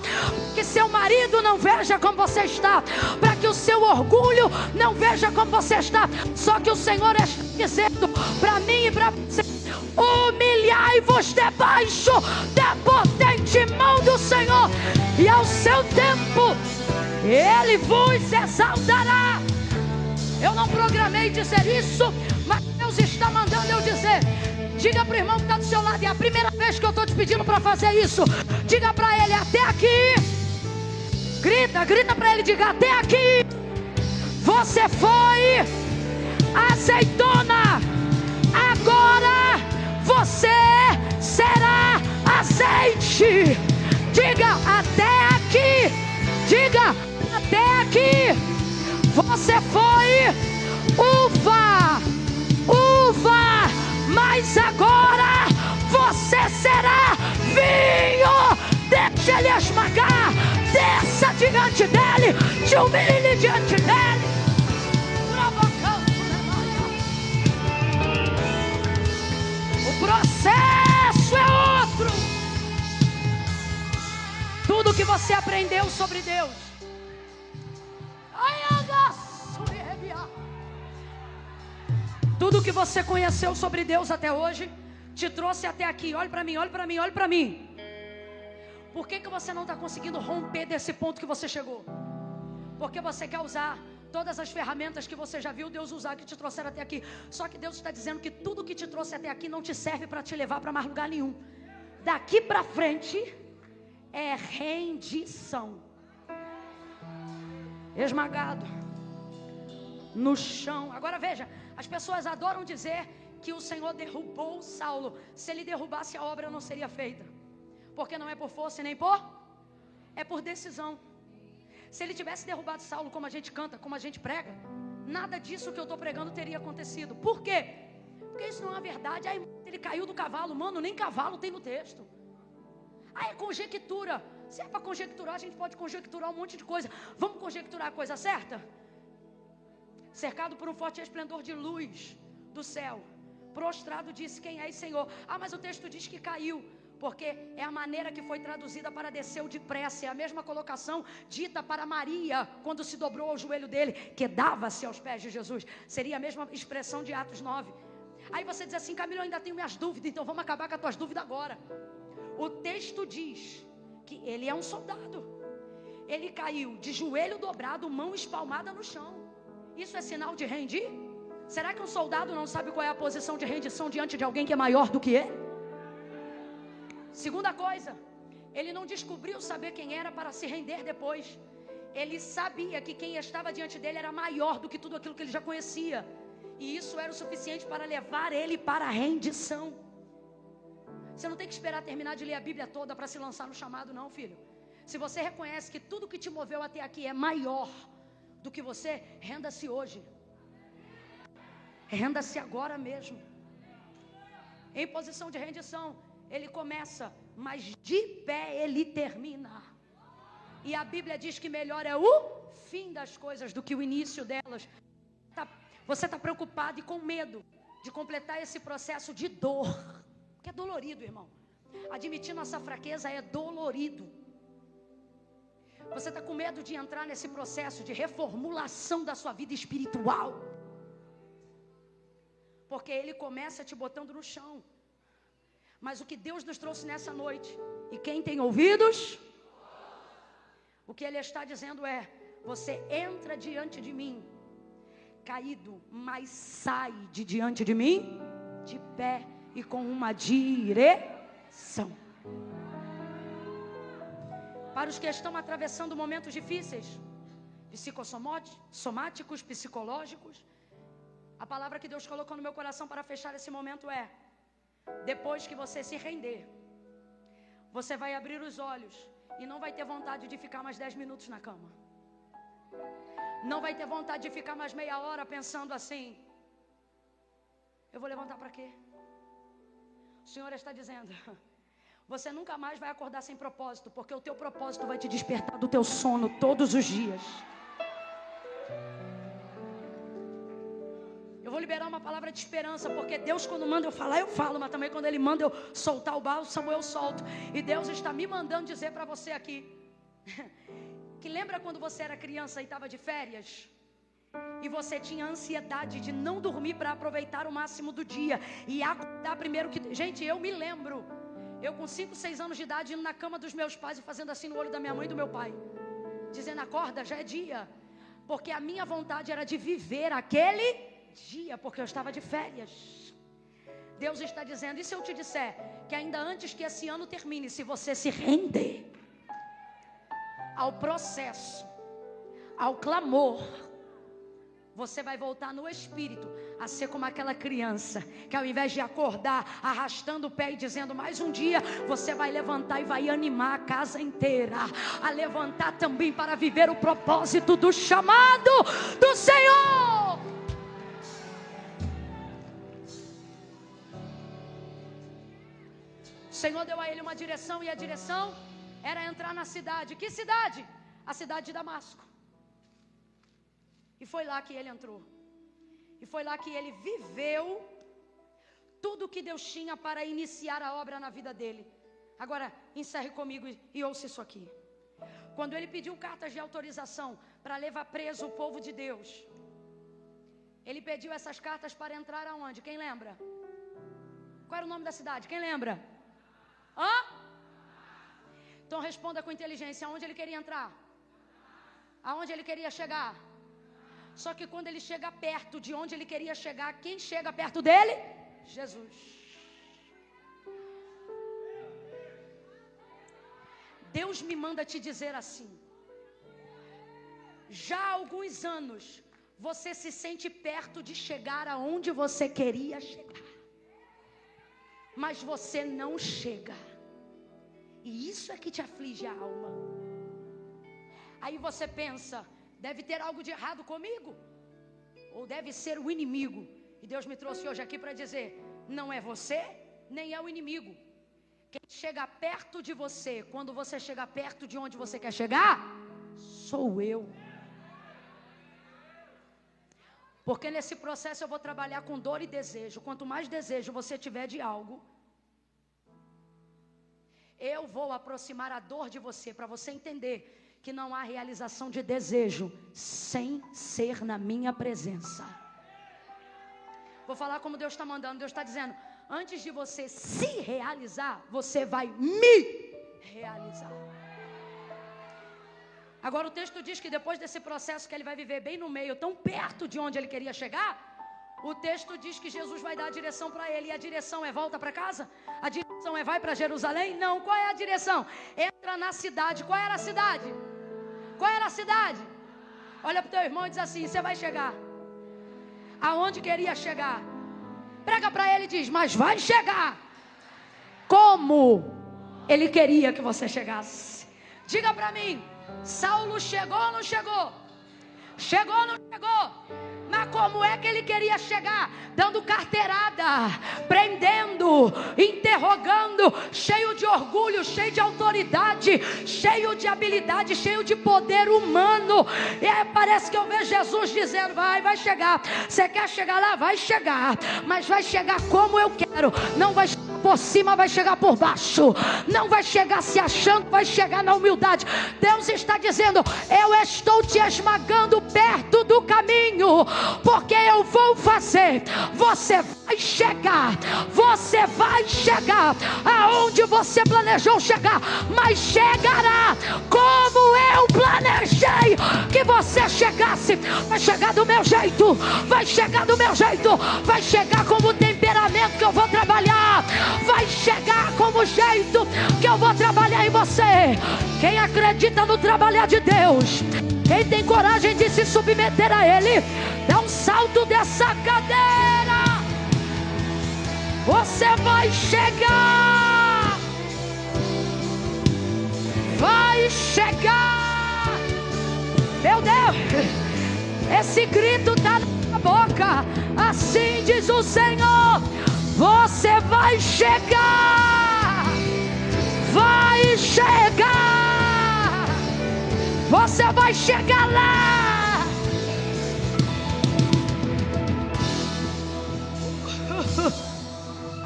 que seu marido não veja como você está, para que o seu orgulho não veja como você está. Só que o Senhor está dizendo para mim e para você: humilhai-vos debaixo da potente mão do Senhor, e ao seu tempo Ele vos exaltará. Eu não programei dizer isso, mas Deus está mandando eu dizer. Diga para o irmão que está do seu lado: é a primeira vez que eu estou te pedindo para fazer isso. Diga para ele: até aqui. Grita para ele, diga: até aqui você foi azeitona, agora você será azeite. Diga: até aqui. Diga: até aqui você foi uva, mas agora você será vinho. Deixa ele esmagar, desça diante dele, te humilhe diante dele. O processo é outro. Tudo que você aprendeu sobre Deus, tudo que você conheceu sobre Deus até hoje, te trouxe até aqui. Olhe para mim, olhe para mim, olhe para mim. Por que você não está conseguindo romper desse ponto que você chegou? Porque você quer usar todas as ferramentas que você já viu Deus usar, que te trouxeram até aqui. Só que Deus está dizendo que tudo que te trouxe até aqui não te serve para te levar para mais lugar nenhum. Daqui para frente é rendição. Esmagado no chão. Agora veja, as pessoas adoram dizer que o Senhor derrubou Saulo. Se ele derrubasse, a obra não seria feita. Porque não é por força nem por... é por decisão. Se ele tivesse derrubado Saulo, como a gente canta, como a gente prega, nada disso que eu estou pregando teria acontecido. Por quê? Porque isso não é verdade. Aí ele caiu do cavalo. Mano, nem cavalo tem no texto. Aí é conjectura. Se é para conjecturar, a gente pode conjecturar um monte de coisa. Vamos conjecturar a coisa certa? Cercado por um forte esplendor de luz do céu, prostrado disse: quem és, Senhor? Ah, mas o texto diz que caiu. Porque é a maneira que foi traduzida para desceu depressa. É a mesma colocação dita para Maria quando se dobrou ao joelho dele, que dava-se aos pés de Jesus. Seria a mesma expressão de Atos 9. Aí você diz assim: Camilo, eu ainda tenho minhas dúvidas, então vamos acabar com as tuas dúvidas agora. O texto diz que ele é um soldado. Ele caiu de joelho dobrado, mão espalmada no chão. Isso é sinal de rendir? Será que um soldado não sabe qual é a posição de rendição diante de alguém que é maior do que ele? Segunda coisa, ele não descobriu saber quem era para se render depois. Ele sabia que quem estava diante dele era maior do que tudo aquilo que ele já conhecia. E isso era o suficiente para levar ele para a rendição. Você não tem que esperar terminar de ler a Bíblia toda para se lançar no chamado, não, filho. Se você reconhece que tudo que te moveu até aqui é maior do que você, renda-se hoje. Renda-se agora mesmo. Em posição de rendição, ele começa, mas de pé ele termina. E a Bíblia diz que melhor é o fim das coisas do que o início delas. Você está preocupado e com medo de completar esse processo de dor, que é dolorido, irmão. Admitir nossa fraqueza é dolorido. Você está com medo de entrar nesse processo de reformulação da sua vida espiritual, porque ele começa te botando no chão. Mas o que Deus nos trouxe nessa noite, e quem tem ouvidos, o que Ele está dizendo é: você entra diante de mim, caído, mas sai de diante de mim, de pé e com uma direção. Para os que estão atravessando momentos difíceis, psicossomáticos, psicológicos, a palavra que Deus colocou no meu coração para fechar esse momento é: depois que você se render, você vai abrir os olhos e não vai ter vontade de ficar mais 10 minutos na cama. Não vai ter vontade de ficar mais meia hora pensando assim: eu vou levantar para quê? O Senhor está dizendo: você nunca mais vai acordar sem propósito, porque o teu propósito vai te despertar do teu sono todos os dias. Eu vou liberar uma palavra de esperança, porque Deus, quando manda eu falar, eu falo, mas também quando Ele manda eu soltar o bálsamo, eu solto. E Deus está me mandando dizer para você aqui que lembra quando você era criança e estava de férias? E você tinha ansiedade de não dormir para aproveitar o máximo do dia e acordar primeiro que... Gente, eu me lembro, eu com 5, 6 anos de idade, indo na cama dos meus pais e fazendo assim no olho da minha mãe e do meu pai, dizendo: acorda, já é dia. Porque a minha vontade era de viver aquele dia, porque eu estava de férias. Deus está dizendo: e se eu te disser que ainda antes que esse ano termine, se você se render ao processo, ao clamor, você vai voltar no espírito a ser como aquela criança que, ao invés de acordar arrastando o pé e dizendo mais um dia, você vai levantar e vai animar a casa inteira a levantar também para viver o propósito do chamado do Senhor. O Senhor deu a ele uma direção, e a direção era entrar na cidade. Que cidade? A cidade de Damasco. E foi lá que ele entrou. E foi lá que ele viveu tudo que Deus tinha para iniciar a obra na vida dele. Agora, encerre comigo e ouça isso aqui. Quando ele pediu cartas de autorização para levar preso o povo de Deus, ele pediu essas cartas para entrar aonde? Quem lembra? Qual era o nome da cidade? Quem lembra? Hã? Então responda com inteligência: aonde ele queria entrar? Aonde ele queria chegar? Só que quando ele chega perto de onde ele queria chegar, quem chega perto dele? Jesus. Deus me manda te dizer assim: já há alguns anos você se sente perto de chegar aonde você queria chegar, mas você não chega, e isso é que te aflige a alma. Aí você pensa: deve ter algo de errado comigo, ou deve ser o inimigo. E Deus me trouxe hoje aqui para dizer: não é você, nem é o inimigo. Quem chega perto de você, quando você chega perto de onde você quer chegar, sou eu. Porque nesse processo eu vou trabalhar com dor e desejo. Quanto mais desejo você tiver de algo, eu vou aproximar a dor de você, para você entender que não há realização de desejo sem ser na minha presença. Vou falar como Deus está mandando. Deus está dizendo: antes de você se realizar, você vai me realizar. Agora o texto diz que depois desse processo que ele vai viver bem no meio, tão perto de onde ele queria chegar, o texto diz que Jesus vai dar a direção para ele. E a direção é: volta para casa? A direção é: vai para Jerusalém? Não. Qual é a direção? Entra na cidade. Qual era a cidade? Qual era a cidade? Olha para o teu irmão e diz assim: você vai chegar aonde queria chegar. Prega para ele e diz: mas vai chegar como ele queria que você chegasse. Diga para mim: Saulo chegou ou não chegou? Chegou ou não chegou? Mas como é que ele queria chegar? Dando carteirada, prendendo, interrogando, cheio de orgulho, cheio de autoridade, cheio de habilidade, cheio de poder humano. E parece que eu vejo Jesus dizendo: vai chegar. Você quer chegar lá? Vai chegar. Mas vai chegar como eu quero. Não vai chegar por cima, vai chegar por baixo. Não vai chegar se achando, vai chegar na humildade. Deus está dizendo: eu estou te esmagando perto do caminho, porque eu vou fazer você vai chegar. Você vai chegar aonde você planejou chegar, mas chegará como eu planejei que você chegasse. Vai chegar do meu jeito, vai chegar do meu jeito, vai chegar como o temperamento que eu vou trabalhar, vai chegar como o jeito que eu vou trabalhar em você. Quem acredita no trabalhar de Deus, quem tem coragem de se submeter a Ele, dá um salto dessa cadeira. Você vai chegar, vai chegar. Meu Deus, esse grito está na boca. Assim diz o Senhor: você vai chegar, vai chegar, você vai chegar lá.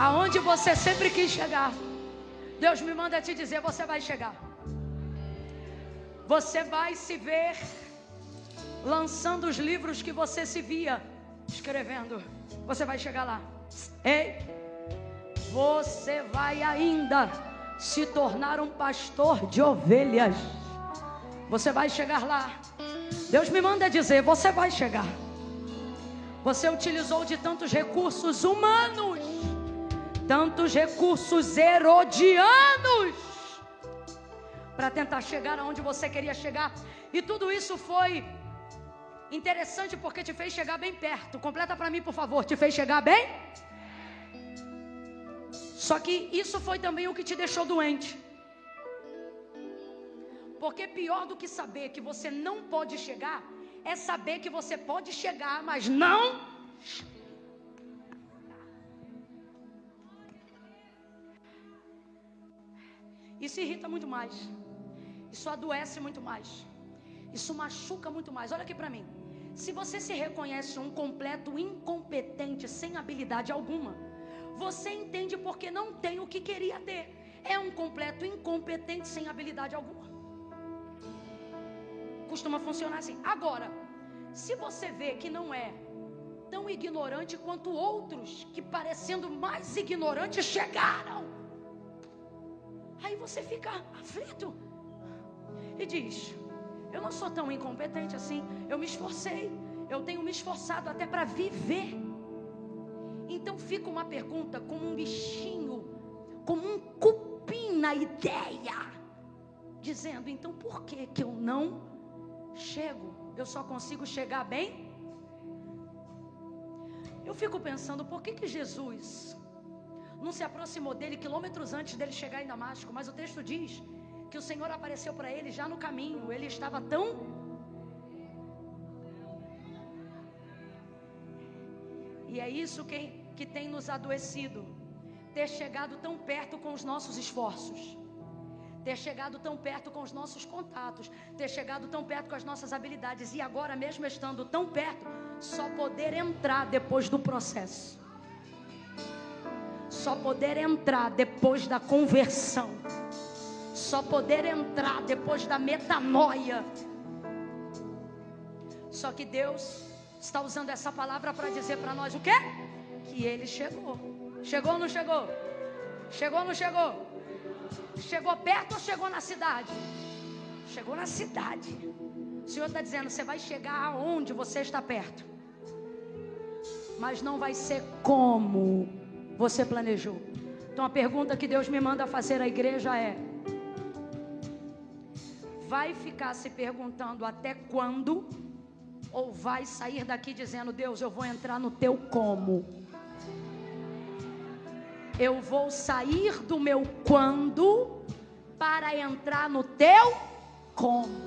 Aonde você sempre quis chegar, Deus me manda te dizer: você vai chegar. Você vai se ver lançando os livros que você se via escrevendo. Você vai chegar lá. Ei, você vai ainda se tornar um pastor de ovelhas. Você vai chegar lá. Deus me manda dizer: você vai chegar. Você utilizou de tantos recursos humanos, tantos recursos herodianos, para tentar chegar aonde você queria chegar. E tudo isso foi interessante porque te fez chegar bem perto. Completa para mim, por favor. Te fez chegar bem? Só que isso foi também o que te deixou doente. Porque pior do que saber que você não pode chegar é saber que você pode chegar, mas não. Isso irrita muito mais. Isso adoece muito mais. Isso machuca muito mais. Olha aqui para mim. Se você se reconhece um completo incompetente, sem habilidade alguma, você entende porque não tem o que queria ter. É um completo incompetente sem habilidade alguma. Costuma funcionar assim. Agora, se você vê que não é tão ignorante quanto outros que, parecendo mais ignorantes, chegaram, aí você fica aflito e diz: eu não sou tão incompetente assim, eu me esforcei, eu tenho me esforçado até para viver. Então fica uma pergunta, como um bichinho, como um cupim na ideia, dizendo: então por que que eu não chego? Eu só consigo chegar bem? Eu fico pensando, por que que Jesus não se aproximou dele quilômetros antes dele chegar em Damasco? Mas o texto diz que o Senhor apareceu para ele já no caminho. Ele estava tão... E é isso que tem nos adoecido. Ter chegado tão perto com os nossos esforços, ter chegado tão perto com os nossos contatos, ter chegado tão perto com as nossas habilidades, e agora, mesmo estando tão perto, só poder entrar depois do processo, só poder entrar depois da conversão, só poder entrar depois da metanoia. Só que Deus está usando essa palavra para dizer para nós o quê? Que Ele chegou. Chegou ou não chegou? Chegou ou não chegou? Chegou perto ou chegou na cidade? Chegou na cidade. O Senhor está dizendo: você vai chegar aonde você está perto, mas não vai ser como você planejou. Então a pergunta que Deus me manda fazer à igreja é: vai ficar se perguntando até quando, ou vai sair daqui dizendo: Deus, eu vou entrar no teu como? Eu vou sair do meu quando para entrar no teu como.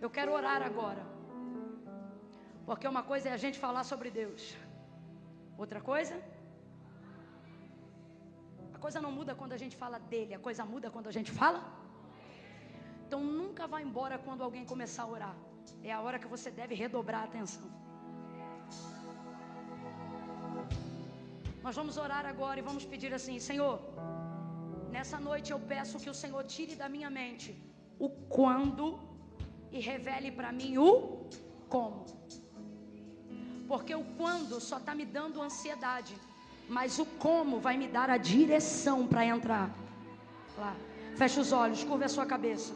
Eu quero orar agora, porque uma coisa é a gente falar sobre Deus, outra coisa, a coisa não muda quando a gente fala dele, a coisa muda quando a gente fala. Então nunca vá embora quando alguém começar a orar. É a hora que você deve redobrar a atenção. Nós vamos orar agora e vamos pedir assim: Senhor, nessa noite eu peço que o Senhor tire da minha mente o quando e revele para mim o como. Porque o quando só está me dando ansiedade, mas o como vai me dar a direção para entrar lá. Feche os olhos, curve a sua cabeça.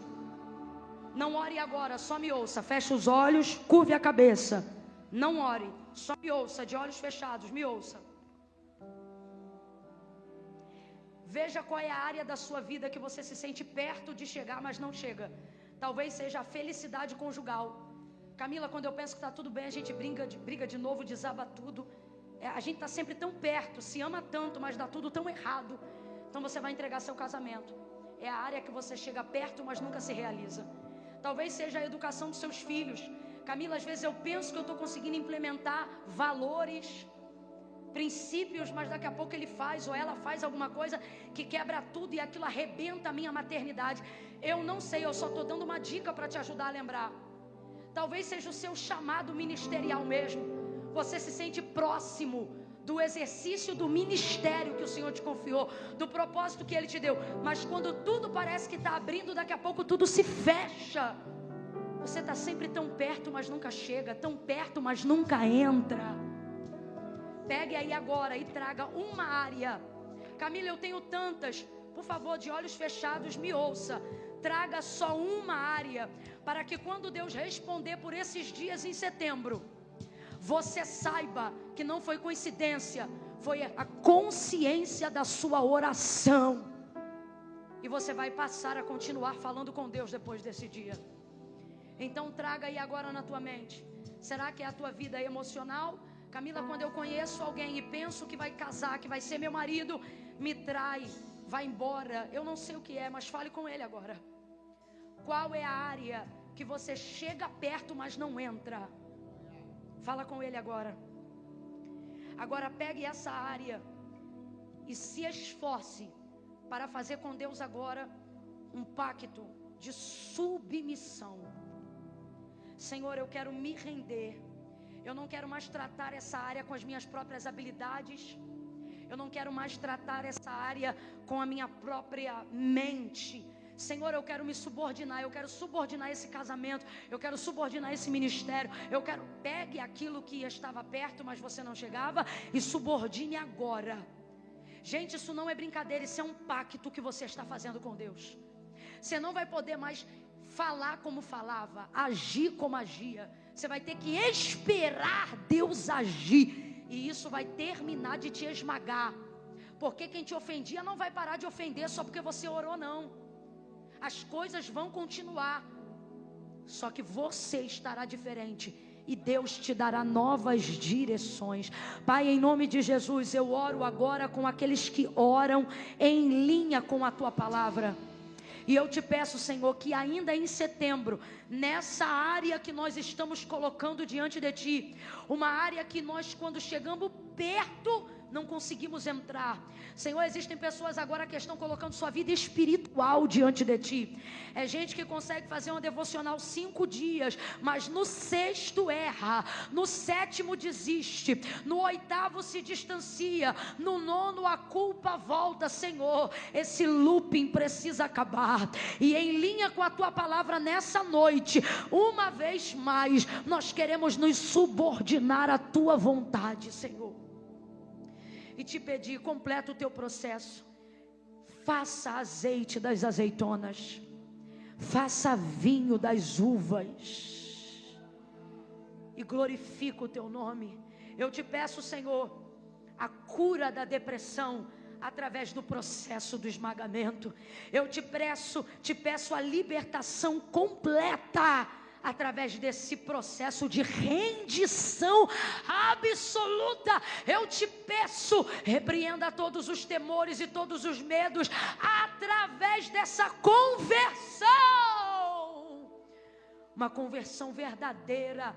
Não ore agora, só me ouça. Feche os olhos, curve a cabeça. Não ore, só me ouça, de olhos fechados, me ouça. Veja qual é a área da sua vida que você se sente perto de chegar, mas não chega. Talvez seja a felicidade conjugal. Camila, quando eu penso que está tudo bem, a gente briga de novo, desaba tudo. A gente está sempre tão perto, se ama tanto, mas dá tudo tão errado. Então você vai entregar seu casamento. É a área que você chega perto, mas nunca se realiza. Talvez seja a educação dos seus filhos. Camila, às vezes eu penso que eu estou conseguindo implementar valores, princípios, mas daqui a pouco ele faz ou ela faz alguma coisa que quebra tudo e aquilo arrebenta a minha maternidade. Eu não sei, eu só estou dando uma dica para te ajudar a lembrar. Talvez seja o seu chamado ministerial mesmo. Você se sente próximo do exercício do ministério que o Senhor te confiou, do propósito que Ele te deu. Mas quando tudo parece que está abrindo, daqui a pouco tudo se fecha. Você está sempre tão perto, mas nunca chega. Tão perto, mas nunca entra. Pegue aí agora e traga uma área. Camila, eu tenho tantas. Por favor, de olhos fechados, me ouça. Traga só uma área, para que quando Deus responder por esses dias em setembro, você saiba que não foi coincidência, foi a consciência da sua oração. E você vai passar a continuar falando com Deus depois desse dia. Então traga aí agora na tua mente. Será que é a tua vida emocional? Camila, quando eu conheço alguém e penso que vai casar, que vai ser meu marido, me trai, vai embora. Eu não sei o que é, mas fale com ele agora. Qual é a área que você chega perto, mas não entra? Fala com ele agora. Agora pegue essa área e se esforce para fazer com Deus agora um pacto de submissão. Senhor, eu quero me render. Eu não quero mais tratar essa área com as minhas próprias habilidades. Eu não quero mais tratar essa área com a minha própria mente. Senhor, eu quero me subordinar. Eu quero subordinar esse casamento. Eu quero subordinar esse ministério. Eu quero... Pegue aquilo que estava perto, mas você não chegava, e subordine agora. Gente, isso não é brincadeira. Isso é um pacto que você está fazendo com Deus. Você não vai poder mais falar como falava, agir como agia. Você vai ter que esperar Deus agir. E isso vai terminar de te esmagar. Porque quem te ofendia não vai parar de ofender só porque você orou, não. As coisas vão continuar. Só que você estará diferente. E Deus te dará novas direções. Pai, em nome de Jesus, eu oro agora com aqueles que oram em linha com a Tua palavra. E eu te peço, Senhor, que ainda em setembro, nessa área que nós estamos colocando diante de Ti, uma área que nós, quando chegamos perto, não conseguimos entrar. Senhor, existem pessoas agora que estão colocando sua vida espiritual diante de Ti. É gente que consegue fazer uma devocional 5 dias, mas no 6º erra, no 7º desiste, no 8º se distancia, no 9º a culpa volta. Senhor, esse looping precisa acabar. E em linha com a Tua palavra nessa noite, uma vez mais, nós queremos nos subordinar à Tua vontade, Senhor. E te pedir, completa o teu processo. Faça azeite das azeitonas. Faça vinho das uvas. E glorifica o teu nome. Eu te peço, Senhor, a cura da depressão através do processo do esmagamento. Eu te peço a libertação completa através desse processo de rendição absoluta. Eu te peço, repreenda todos os temores e todos os medos através dessa conversão. Uma conversão verdadeira,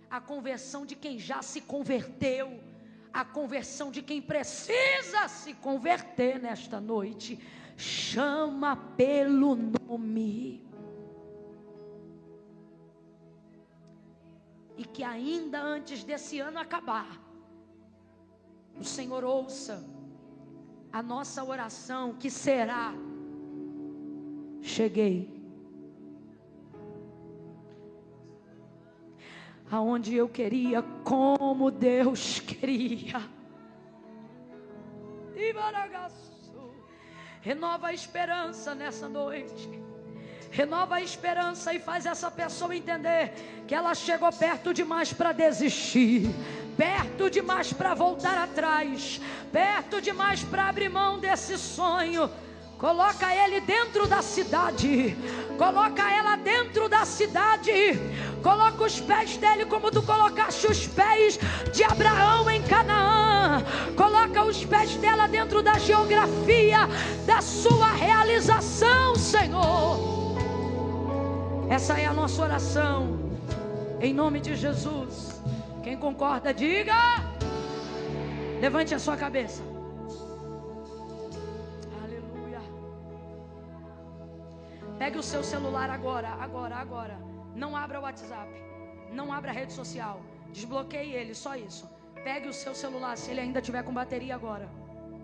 a conversão de quem já se converteu, a conversão de quem precisa se converter nesta noite. Chama pelo nome. E que ainda antes desse ano acabar, o Senhor ouça a nossa oração, que será: cheguei. aonde eu queria, como Deus queria. E renova a esperança nessa noite. Renova a esperança e faz essa pessoa entender que ela chegou perto demais para desistir, perto demais para voltar atrás, perto demais para abrir mão desse sonho. Coloca ele dentro da cidade, coloca ela dentro da cidade, coloca os pés dele como tu colocaste os pés de Abraão em Canaã, coloca os pés dela dentro da geografia da sua realização, Senhor. Essa é a nossa oração, em nome de Jesus. Quem concorda, diga. Levante a sua cabeça. Aleluia. Pegue o seu celular agora. Não abra o WhatsApp, não abra a rede social, desbloqueie ele, só isso. Pegue o seu celular, se ele ainda tiver com bateria agora,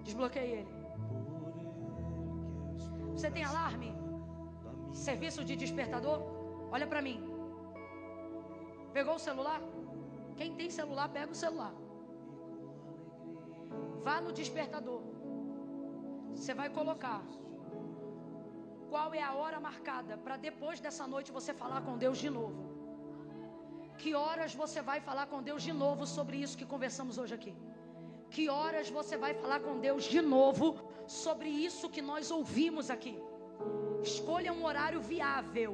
desbloqueie ele. Você tem alarme? Serviço de despertador? Olha para mim. Pegou o celular? Quem tem celular, pega o celular. Vá no despertador. Você vai colocar qual é a hora marcada para depois dessa noite você falar com Deus de novo. Que horas você vai falar com Deus de novo sobre isso que conversamos hoje aqui? Que horas você vai falar com Deus de novo sobre isso que nós ouvimos aqui? Escolha um horário viável.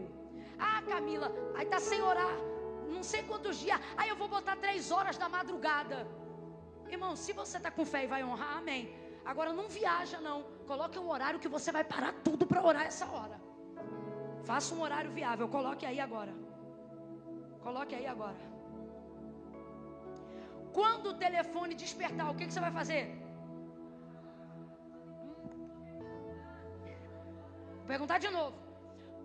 Ah, Camila, aí tá sem orar não sei quantos dias. Aí eu vou botar 3 horas da madrugada. Irmão, se você tá com fé e vai honrar, amém. Agora não viaja não. Coloque um horário que você vai parar tudo para orar essa hora. Faça um horário viável. Coloque aí agora. Coloque aí agora. Quando o telefone despertar, o que você vai fazer? Vou perguntar de novo.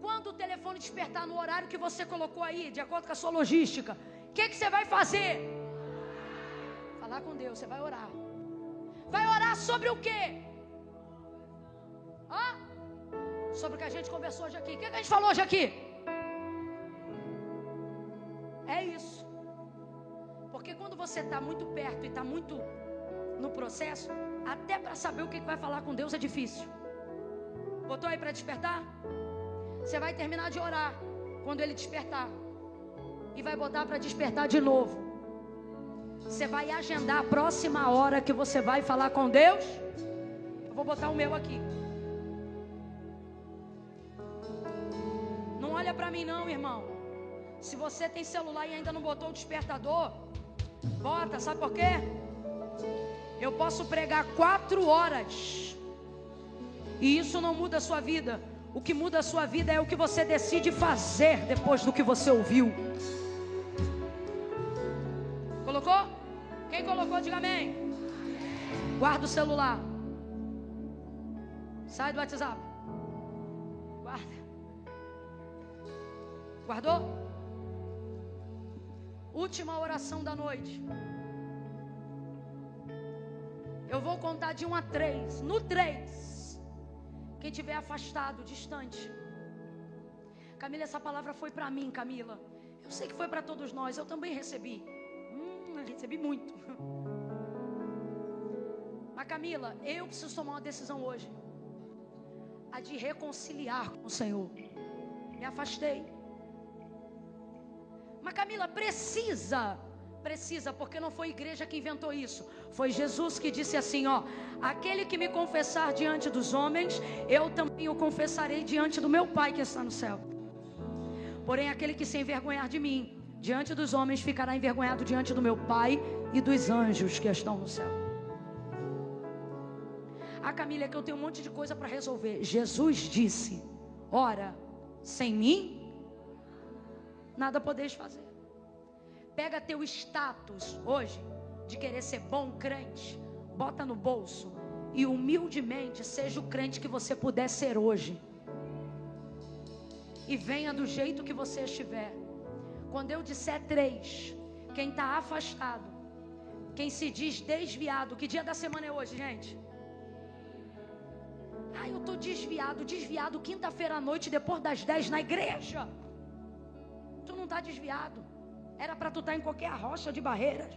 Quando o telefone despertar no horário que você colocou aí, de acordo com a sua logística, o que você vai fazer? Falar com Deus, você vai orar. Vai orar sobre o quê? Sobre o que a gente conversou hoje aqui. O que a gente falou hoje aqui? É isso. Porque quando você está muito perto e está muito no processo, até para saber o que vai falar com Deus é difícil. Botou aí para despertar? Você vai terminar de orar quando ele despertar. E vai botar para despertar de novo. Você vai agendar a próxima hora que você vai falar com Deus. Eu vou botar o meu aqui. Não olha para mim não, irmão. Se você tem celular e ainda não botou o despertador, bota, sabe por quê? Eu posso pregar 4 horas e isso não muda a sua vida. O que muda a sua vida é o que você decide fazer depois do que você ouviu. Colocou? Quem colocou, diga amém. Guarda o celular. Sai do WhatsApp. Guarda. Guardou? Última oração da noite. Eu vou contar de 1 a 3. No 3. Quem estiver afastado, distante. Camila, essa palavra foi para mim, Camila. Eu sei que foi para todos nós. Eu também recebi. Recebi muito. Mas Camila, eu preciso tomar uma decisão hoje. A de reconciliar com o Senhor. Me afastei. Mas Camila, precisa, porque não foi a igreja que inventou isso. Foi Jesus que disse assim, aquele que me confessar diante dos homens, eu também o confessarei diante do meu Pai que está no céu. Porém, aquele que se envergonhar de mim, diante dos homens, ficará envergonhado diante do meu Pai e dos anjos que estão no céu. Camila, é que eu tenho um monte de coisa para resolver. Jesus disse, ora, sem mim, nada podeis fazer. Pega teu status hoje, de querer ser bom crente, bota no bolso, e humildemente seja o crente que você puder ser hoje. E venha do jeito que você estiver. Quando eu disser 3, quem está afastado, quem se diz desviado, que dia da semana é hoje, gente? Eu estou desviado, quinta-feira à noite, depois das 10 na igreja. Tu não está desviado. Era para tu estar em qualquer rocha de barreiras.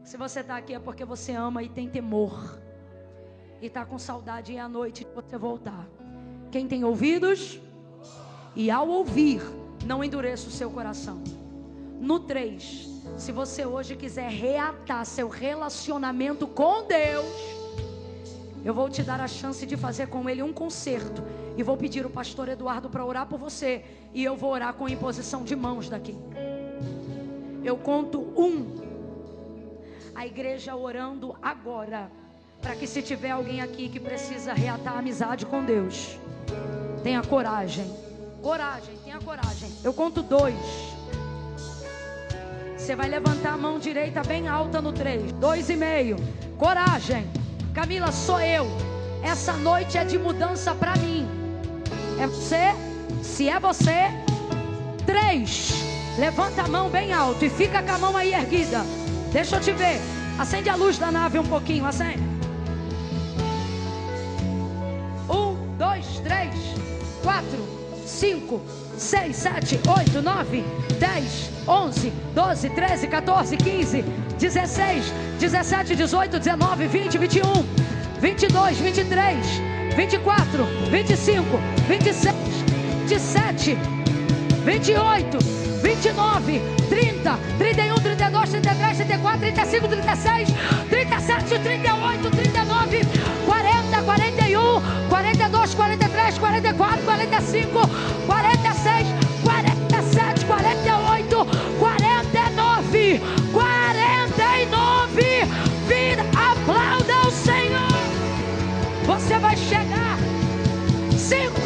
Se você está aqui é porque você ama e tem temor. E está com saudade, e é a noite de você voltar. Quem tem ouvidos, e ao ouvir, não endureça o seu coração. No 3, se você hoje quiser reatar seu relacionamento com Deus, eu vou te dar a chance de fazer com Ele um concerto. E vou pedir o pastor Eduardo para orar por você. E eu vou orar com imposição de mãos daqui. Eu conto 1. A igreja orando agora. Para que se tiver alguém aqui que precisa reatar a amizade com Deus, tenha coragem. Coragem, tenha coragem. Eu conto 2. Você vai levantar a mão direita bem alta no 3. 2,5. Coragem. Camila, sou eu. Essa noite é de mudança para mim. É você? Se é você, 3. Levanta a mão bem alto e fica com a mão aí erguida. Deixa eu te ver. Acende a luz da nave um pouquinho. Acende. 1, 2, 3, 4, 5, 6, 7, 8, 9, 10, 11, 12, 13, 14, 15, 16, 17, 18, 19, 20, 21, 22, 23, 24, 25, 26, 27, 28, 29, 30, 31, 32, 33, 34, 35, 36, 37, 38, 39, 40, 41, 42, 43, 44, 45, 46, 47, 48, 49, 49. Vira, aplauda o Senhor. Você vai chegar. 5.